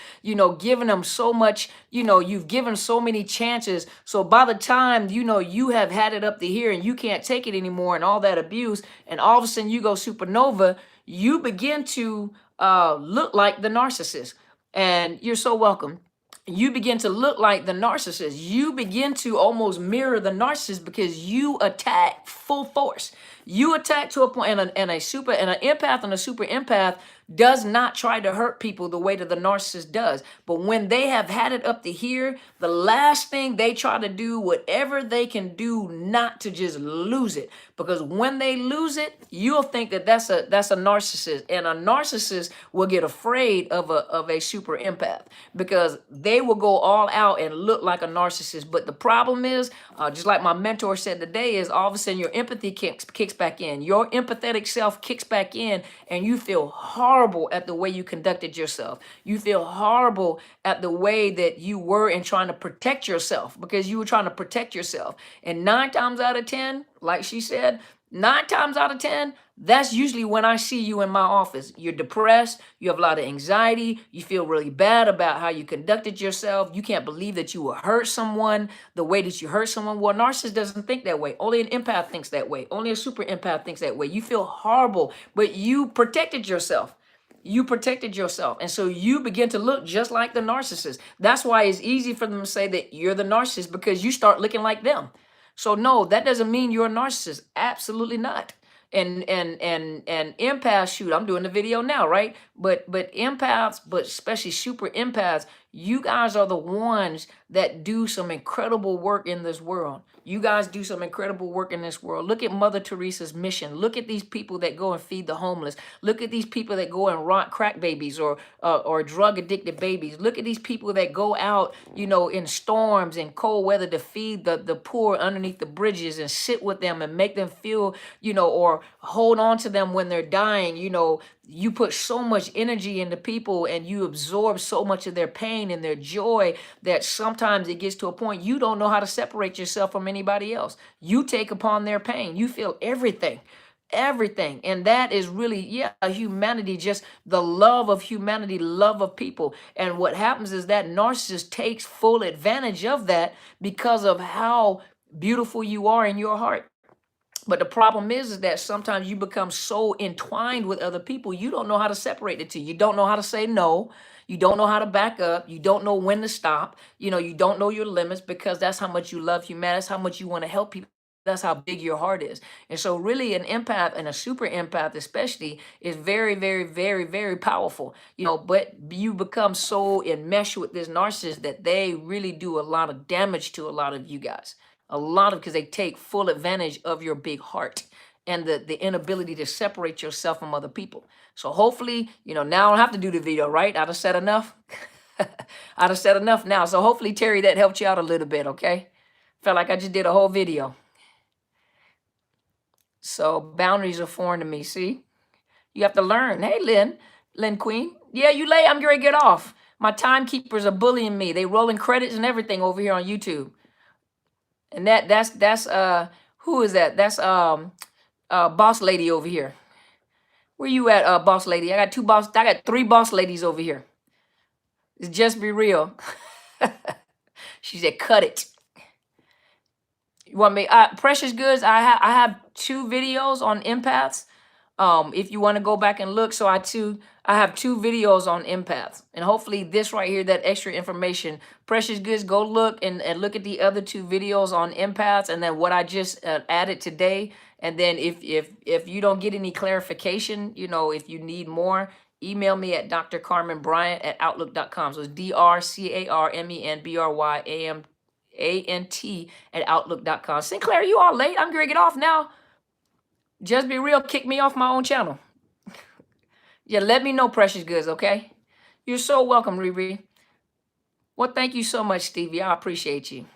given them so much, you've given so many chances. So by the time, you have had it up to here and you can't take it anymore and all that abuse, and all of a sudden you go supernova, you begin to look like the narcissist. And you're so welcome. You begin to look like the narcissist. You begin to almost mirror the narcissist because you attack full force. You attack to a point, and an empath and a super empath does not try to hurt people the way that the narcissist does. But when they have had it up to here, the last thing they try to do, whatever they can do not to just lose it. Because when they lose it, you'll think that that's a narcissist. And a narcissist will get afraid of a super empath because they will go all out and look like a narcissist. But the problem is, just like my mentor said today, is all of a sudden your empathy kicks back in. Your empathetic self kicks back in, and you feel horrible at the way you conducted yourself. You feel horrible at the way that you were in trying to protect yourself, because you were trying to protect yourself. And 9 times out of 10, like she said, 9 times out of 10, that's usually when I see you in my office. You're depressed, you have a lot of anxiety, you feel really bad about how you conducted yourself, you can't believe that you will hurt someone the way that you hurt someone. Well, a narcissist doesn't think that way. Only an empath thinks that way. Only a super empath thinks that way. You feel horrible, but you protected yourself. You protected yourself. And so you begin to look just like the narcissist. That's why it's easy for them to say that you're the narcissist, because you start looking like them. So no, that doesn't mean you're a narcissist. Absolutely not. And empaths, shoot, I'm doing the video now, right? But empaths, but especially super empaths, you guys are the ones that do some incredible work in this world. You guys do some incredible work in this world. Look at Mother Teresa's mission. Look at these people that go and feed the homeless. Look at these people that go and rock crack babies or drug addicted babies. Look at these people that go out, in storms and cold weather to feed the poor underneath the bridges and sit with them and make them feel, or hold on to them when they're dying. You put so much energy into people and you absorb so much of their pain and their joy that sometimes it gets to a point you don't know how to separate yourself from anybody else. You take upon their pain. You feel everything. And that is really, humanity, just the love of humanity, love of people. And what happens is that narcissist takes full advantage of that because of how beautiful you are in your heart. But the problem is that sometimes you become so entwined with other people, you don't know how to separate the two. You don't know how to say no. You don't know how to back up. You don't know when to stop. You don't know your limits, because that's how much you love humanity. That's how much you want to help people. That's how big your heart is. And so really an empath, and a super empath especially, is very, very, very, very powerful. But you become so enmeshed with this narcissist that they really do a lot of damage to a lot of you guys. Because they take full advantage of your big heart and the inability to separate yourself from other people. So hopefully, now I don't have to do the video, right? I'd have said enough. I'd have said enough now. So hopefully, Terry, that helped you out a little bit, okay? Felt like I just did a whole video. So boundaries are foreign to me, see? You have to learn. Hey, Lynn Queen. Yeah, you late. I'm going to get off. My timekeepers are bullying me. They rolling credits and everything over here on YouTube. And that's who is that? That's boss lady over here. Where you at, boss lady? I got 3 boss ladies over here. It's Just Be Real. She said, cut it. You want me? Precious Goods, I have 2 videos on empaths. If you want to go back and look, so I have 2 videos on empaths, and hopefully this right here, that extra information. Precious Goods, go look and look at the other 2 videos on empaths, and then what I just added today. And then if you don't get any clarification, you know, if you need more, email me at drcarmenbryant@outlook.com. So it's drcarmenbryant@outlook.com. Sinclair, you all late? I'm gonna get off now. Just Be Real kicked me off my own channel. Yeah, let me know, Precious Goods, okay? You're so welcome, Riri. Well, thank you so much, Stevie. I appreciate you.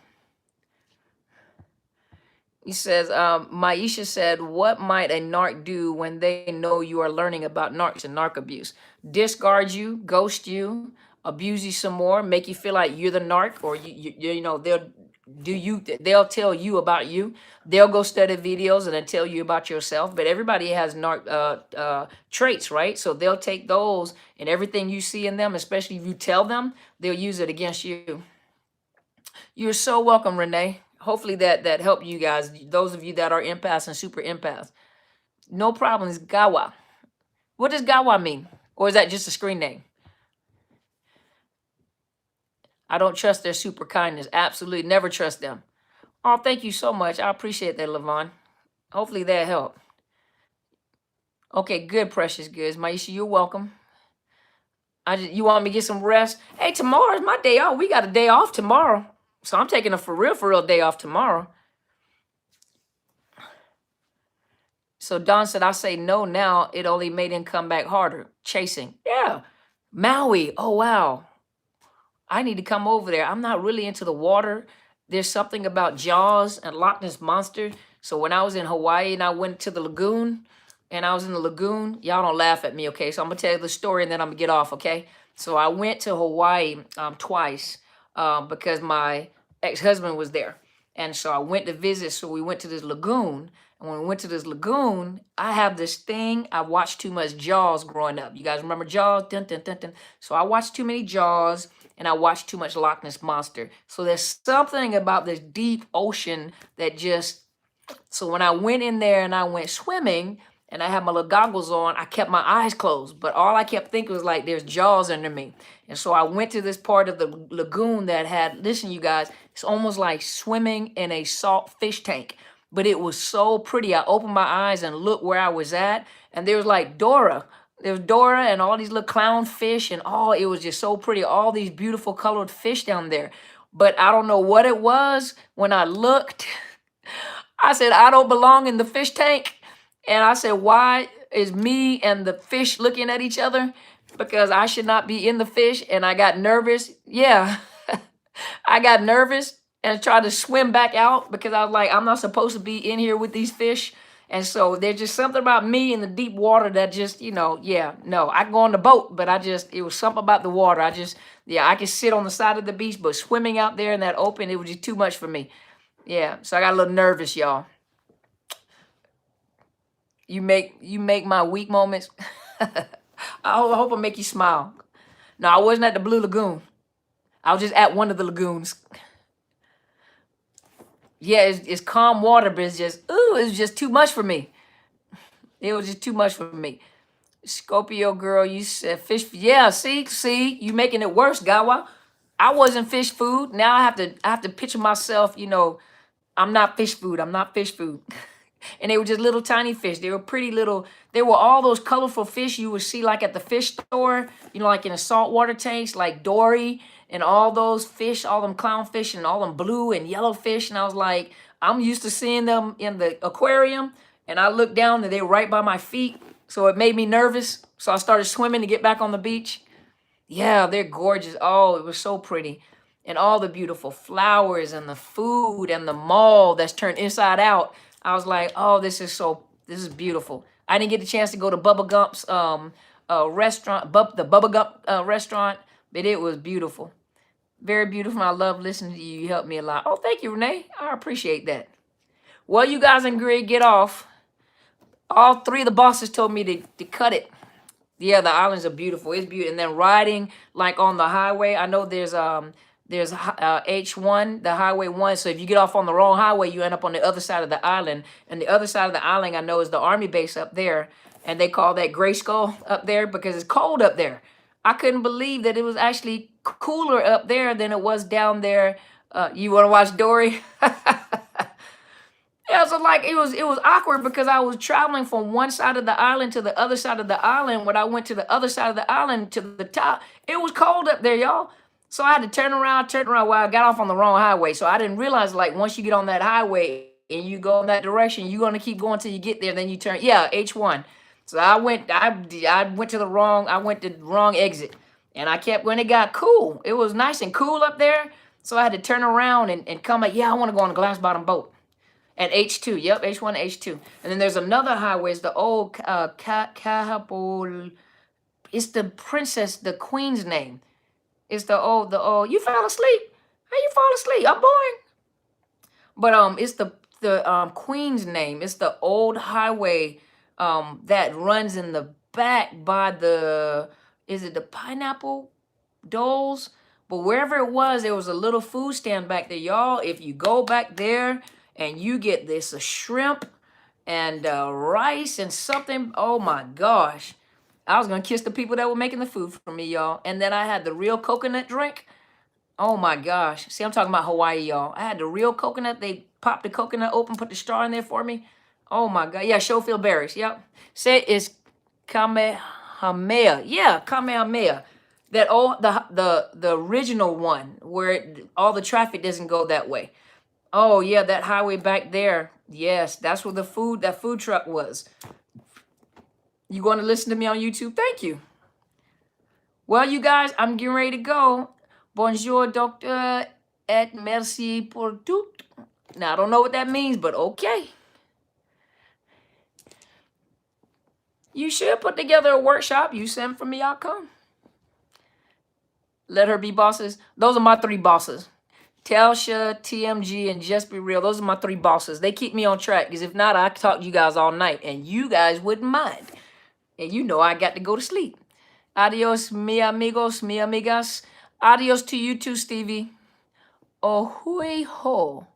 He says, Maisha said, what might a narc do when they know you are learning about narcs and narc abuse? Discard you, ghost you, abuse you some more, make you feel like you're the narc, or you know, they'll tell you about you. They'll go study videos and then tell you about yourself. But everybody has narc traits, right? So they'll take those, and everything you see in them, especially if you tell them, they'll use it against you. You're so welcome, Renee. Hopefully that helped you guys, those of you that are empaths and super empaths. No problem. It's Gawa. What does Gawa mean? Or is that just a screen name? I don't trust their super kindness. Absolutely never trust them. Oh, thank you so much. I appreciate that, Levon. Hopefully that helped. Okay, good, Precious Goods. Maisha, you're welcome. You want me to get some rest? Hey, tomorrow's my day off. We got a day off tomorrow. So I'm taking a for real day off tomorrow. So Don said, I say no now. It only made him come back harder. Chasing. Yeah. Maui. Oh, wow. I need to come over there. I'm not really into the water. There's something about Jaws and Loch Ness Monster. So when I was in Hawaii and I went to the lagoon, and I was in the lagoon, y'all don't laugh at me, okay? So I'm going to tell you the story and then I'm going to get off, okay? So I went to Hawaii twice because my ex-husband was there. And so I went to visit. So we went to this lagoon. And when we went to this lagoon, I have this thing. I watched too much Jaws growing up. You guys remember Jaws? Dun, dun, dun, dun. So I watched too many Jaws, and I watched too much Loch Ness Monster. So there's something about this deep ocean that just... So when I went in there and I went swimming, and I had my little goggles on, I kept my eyes closed. But all I kept thinking was like, there's Jaws under me. And so I went to this part of the lagoon that had, listen, you guys, it's almost like swimming in a salt fish tank. But it was so pretty. I opened my eyes and looked where I was at. And there was like Dora. There was Dora and all these little clown fish. And it was just so pretty. All these beautiful colored fish down there. But I don't know what it was. When I looked, I said, I don't belong in the fish tank. And I said, why is me and the fish looking at each other? Because I should not be in the fish. And I got nervous. Yeah, I got nervous and tried to swim back out because I was like, I'm not supposed to be in here with these fish. And so there's just something about me in the deep water that just, yeah, no, I can go on the boat, but it was something about the water. I could sit on the side of the beach, but swimming out there in that open, it was just too much for me. Yeah, so I got a little nervous, y'all. You make my weak moments. I hope I make you smile. No, I wasn't at the Blue Lagoon. I was just at one of the lagoons. Yeah, it's calm water, but it was just too much for me. It was just too much for me. Scorpio girl, you said fish. Yeah, see, you making it worse, Gawa. I wasn't fish food. Now I have to picture myself, I'm not fish food. I'm not fish food. And they were just little tiny fish. They were pretty little. They were all those colorful fish you would see like at the fish store, like in the saltwater tanks, like Dory and all those fish, all them clownfish and all them blue and yellow fish. And I was like, I'm used to seeing them in the aquarium. And I looked down and they were right by my feet. So it made me nervous. So I started swimming to get back on the beach. Yeah, they're gorgeous. Oh, it was so pretty. And all the beautiful flowers and the food and the mall that's turned inside out. I was like, oh, this is beautiful. I didn't get the chance to go to Bubba Gump's restaurant, the Bubba Gump restaurant, but it was beautiful. Very beautiful. I love listening to you. You helped me a lot. Oh, thank you, Renee. I appreciate that. Well, you guys agree, get off. All 3 of the bosses told me to cut it. Yeah, the islands are beautiful. It's beautiful. And then riding like on the highway, I know there's H1, the highway 1. So if you get off on the wrong highway, you end up on the other side of the island. And the other side of the island I know is the army base up there, and they call that Gray Skull up there because it's cold up there. I couldn't believe that it was actually cooler up there than it was down there. You want to watch Dory? Yeah, so like it was awkward because I was traveling from one side of the island to the other side of the island. When I went to the other side of the island to the top, it was cold up there, y'all. So I had to turn around while I got off on the wrong highway. So I didn't realize like once you get on that highway and you go in that direction, you're gonna keep going till you get there. Then you turn, yeah, H1. So I went to the wrong exit, and I kept when it got cool. It was nice and cool up there. So I had to turn around and come like, yeah, I want to go on a glass bottom boat. And H2, yep, H1, H2. And then there's another highway, it's the old Kahapol. It's the princess, the queen's name. It's the old, you fell asleep. How you fall asleep? I'm boring. But it's the queen's name. It's the old highway that runs in the back by is it the Pineapple Doles? But wherever it was a little food stand back there. Y'all, if you go back there, and you get this a shrimp and rice and something. Oh my gosh. I was going to kiss the people that were making the food for me, y'all. And then I had the real coconut drink. Oh my gosh. See, I'm talking about Hawaii, y'all. I had the real coconut. They popped the coconut open, put the straw in there for me. Oh my God. Yeah, Schofield berries. Yep. Say it's Kamehameha. Yeah, Kamehameha. That old, the original one where all the traffic doesn't go that way. Oh yeah, that highway back there. Yes, that's where that food truck was. You going to listen to me on YouTube? Thank you. Well, you guys, I'm getting ready to go. Bonjour, docteur, et merci pour tout. Now, I don't know what that means, but okay. You should put together a workshop. You send for me, I'll come. Let her be bosses. Those are my 3 bosses. Telsha, TMG, and Just Be Real. Those are my 3 bosses. They keep me on track, because if not, I could talk to you guys all night, and you guys wouldn't mind. And you know I got to go to sleep. Adios, mi amigos, mi amigas. Adios to you too, Stevie. Oh, hui ho.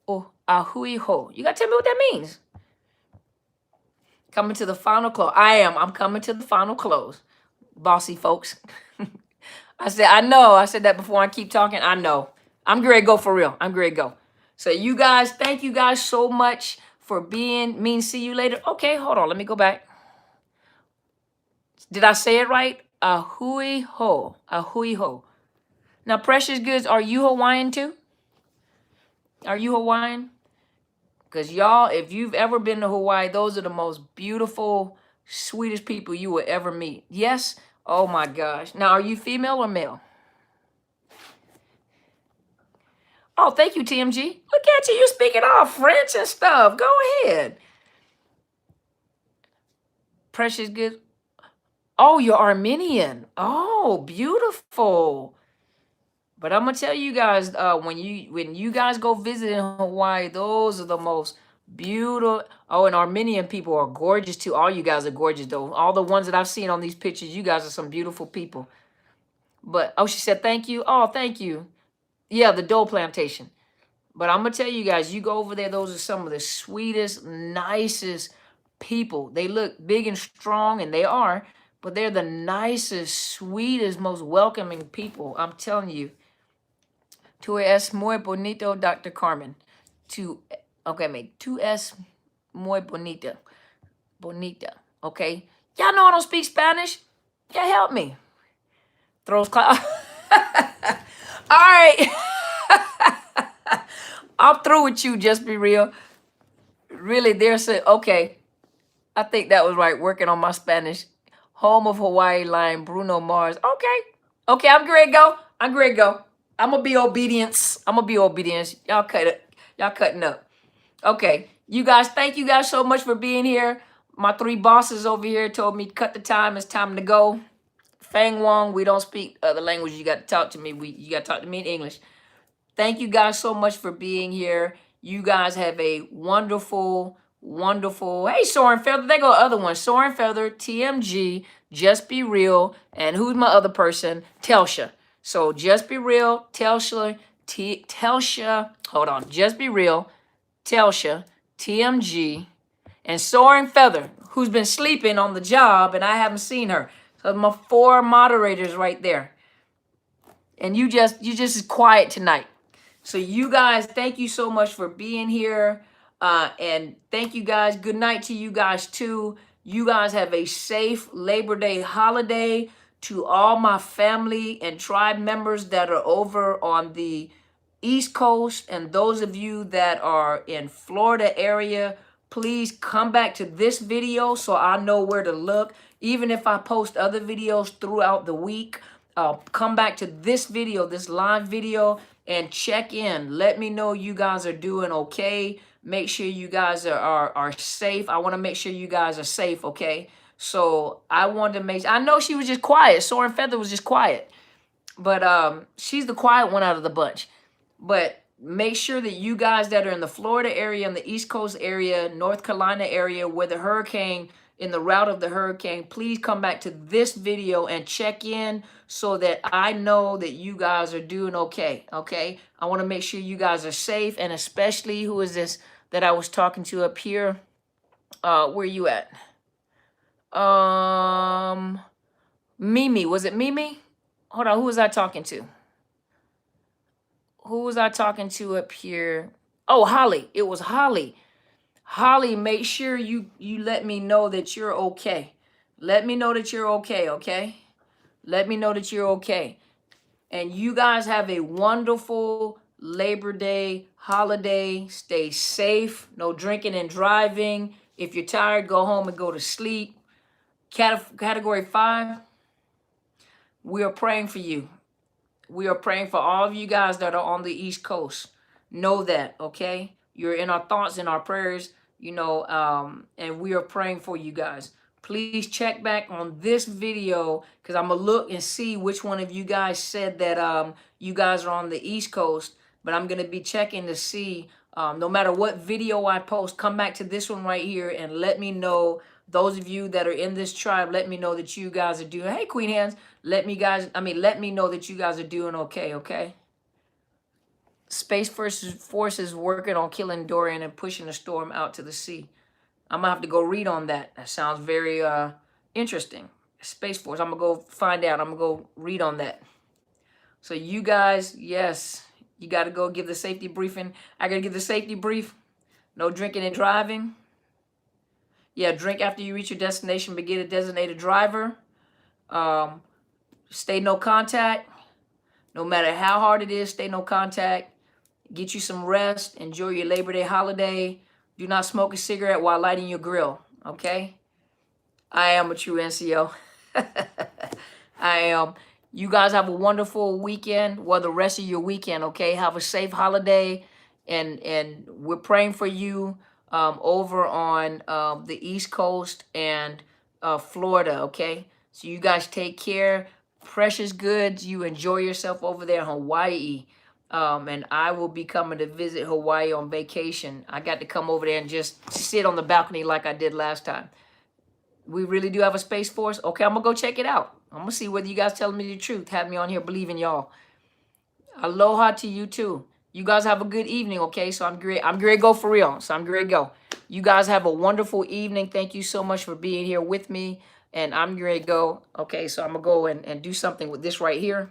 Oh, ahui ho. You got to tell me what that means. Coming to the final close. I'm coming to the final close. Bossy folks. I know. I said that before I keep talking. I know. I'm ready to go for real. I'm ready to go. So you guys, thank you guys so much for being mean. See you later. Okay, hold on. Let me go back. Did I say it right? Ahui ho. Ahui ho. Now, Precious Goods, are you Hawaiian too? Are you Hawaiian? Because y'all, if you've ever been to Hawaii, those are the most beautiful, sweetest people you will ever meet. Yes? Oh my gosh. Now, are you female or male? Oh, thank you, TMG. Look at you. You're speaking all French and stuff. Go ahead. Precious Good. Oh, you're Armenian. Oh, beautiful. But I'm going to tell you guys, when you guys go visit in Hawaii, those are the most beautiful. Oh, and Armenian people are gorgeous too. All you guys are gorgeous, though. All the ones that I've seen on these pictures, you guys are some beautiful people. But, oh, she said thank you. Oh, thank you. Yeah, the Dole Plantation. But I'm going to tell you guys, you go over there, those are some of the sweetest, nicest people. They look big and strong, and they are, but they're the nicest, sweetest, most welcoming people. I'm telling you. Tu es muy bonito, Dr. Carmen. Tu es muy bonita. Bonita, okay? Y'all know I don't speak Spanish. Yeah, help me. Throws cloud. All right. I'm through with you, Just Be Real. Really, okay. I think that was right, working on my Spanish. Home of Hawaii Lion, Bruno Mars. Okay, I'm ready to go. I'm going to be obedience. Y'all cut it. Y'all cutting up. Okay. You guys, thank you guys so much for being here. My 3 bosses over here told me cut the time. It's time to go. Fang Wong, we don't speak other language. You got to talk to me. You got to talk to me in English. Thank you guys so much for being here. You guys have a wonderful, Wonderful. Hey, Soaring Feather. There go other one. Soaring Feather, TMG, Just Be Real. And who's my other person? Telsha. So Just Be Real, Telsha, Telsha. Hold on. Just Be Real, Telsha, TMG, and Soaring Feather, who's been sleeping on the job and I haven't seen her. So my 4 moderators right there. And you just is quiet tonight. So you guys, thank you so much for being here. And thank you guys. Good night to you guys too. You guys have a safe Labor Day holiday. To all my family and tribe members that are over on the East Coast and those of you that are in Florida area, please come back to this video so I know where to look. Even if I post other videos throughout the week, come back to this video, this live video, and check in. Let me know you guys are doing okay. Make sure you guys are safe. I want to make sure you guys are safe, okay? So I wanted to make, I know she was just quiet. Soaring Feather was just quiet. But she's the quiet one out of the bunch. But make sure that you guys that are in the Florida area, in the East Coast area, North Carolina area, where the hurricane, in the route of the hurricane, please come back to this video and check in so that I know that you guys are doing okay, okay? I want to make sure you guys are safe, and especially, who is this that I was talking to up here? Where you at? Mimi, was it Mimi? Hold on, who was I talking to? Who was I talking to up here? Oh, Holly. It was Holly. Holly, make sure you let me know that you're okay. Let me know that you're okay, okay? Let me know that you're okay. And you guys have a wonderful Labor Day holiday. Stay safe. No drinking and driving. If you're tired, go home and go to sleep. Category 5, we are praying for you. We are praying for all of you guys that are on the East Coast. Know that, okay? You're in our thoughts and our prayers, you know, and we are praying for you guys. Please check back on this video because I'm going to look and see which one of you guys said that you guys are on the East Coast. But I'm going to be checking to see, no matter what video I post, come back to this one right here and let me know. Those of you that are in this tribe, let me know that you guys are doing, hey, Queen Hands, let me know that you guys are doing okay, okay? Space Forces working on killing Dorian and pushing the storm out to the sea. I'm going to have to go read on that. That sounds very interesting. Space Force, I'm going to go find out. I'm going to go read on that. So you guys, yes, you got to go give the safety briefing. I got to give the safety brief. No drinking and driving. Yeah, drink after you reach your destination, but get a designated driver. Stay no contact. No matter how hard it is, stay no contact. Get you some rest. Enjoy your Labor Day holiday. Do not smoke a cigarette while lighting your grill, okay? I am a true NCO. I am. You guys have a wonderful weekend, well, the rest of your weekend, okay? Have a safe holiday, and we're praying for you. Over on the East Coast and Florida, okay? So you guys take care. Precious goods. You enjoy yourself over there in Hawaii. And I will be coming to visit Hawaii on vacation. I got to come over there and just sit on the balcony like I did last time. We really do have a Space Force? Okay, I'm going to go check it out. I'm going to see whether you guys telling me the truth. Have me on here believing y'all. Aloha to you too. You guys have a good evening, okay? So I'm great to go for real. So I'm great to go. You guys have a wonderful evening. Thank you so much for being here with me. And I'm great to go. Okay, so I'm going to go and do something with this right here.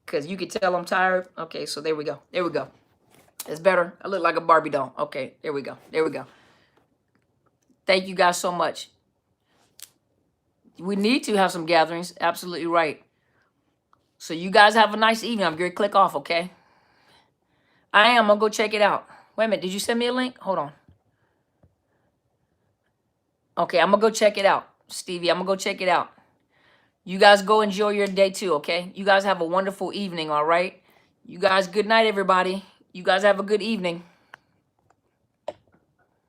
Because you can tell I'm tired. Okay, so there we go. There we go. It's better. I look like a Barbie doll. Okay, there we go. There we go. Thank you guys so much. We need to have some gatherings. Absolutely right. So you guys have a nice evening. I'm going to click off, okay? I am. I'm going to go check it out. Wait a minute. Did you send me a link? Hold on. Okay, I'm going to go check it out. Stevie, I'm going to go check it out. You guys go enjoy your day too, okay? You guys have a wonderful evening, all right? You guys, good night, everybody. You guys have a good evening.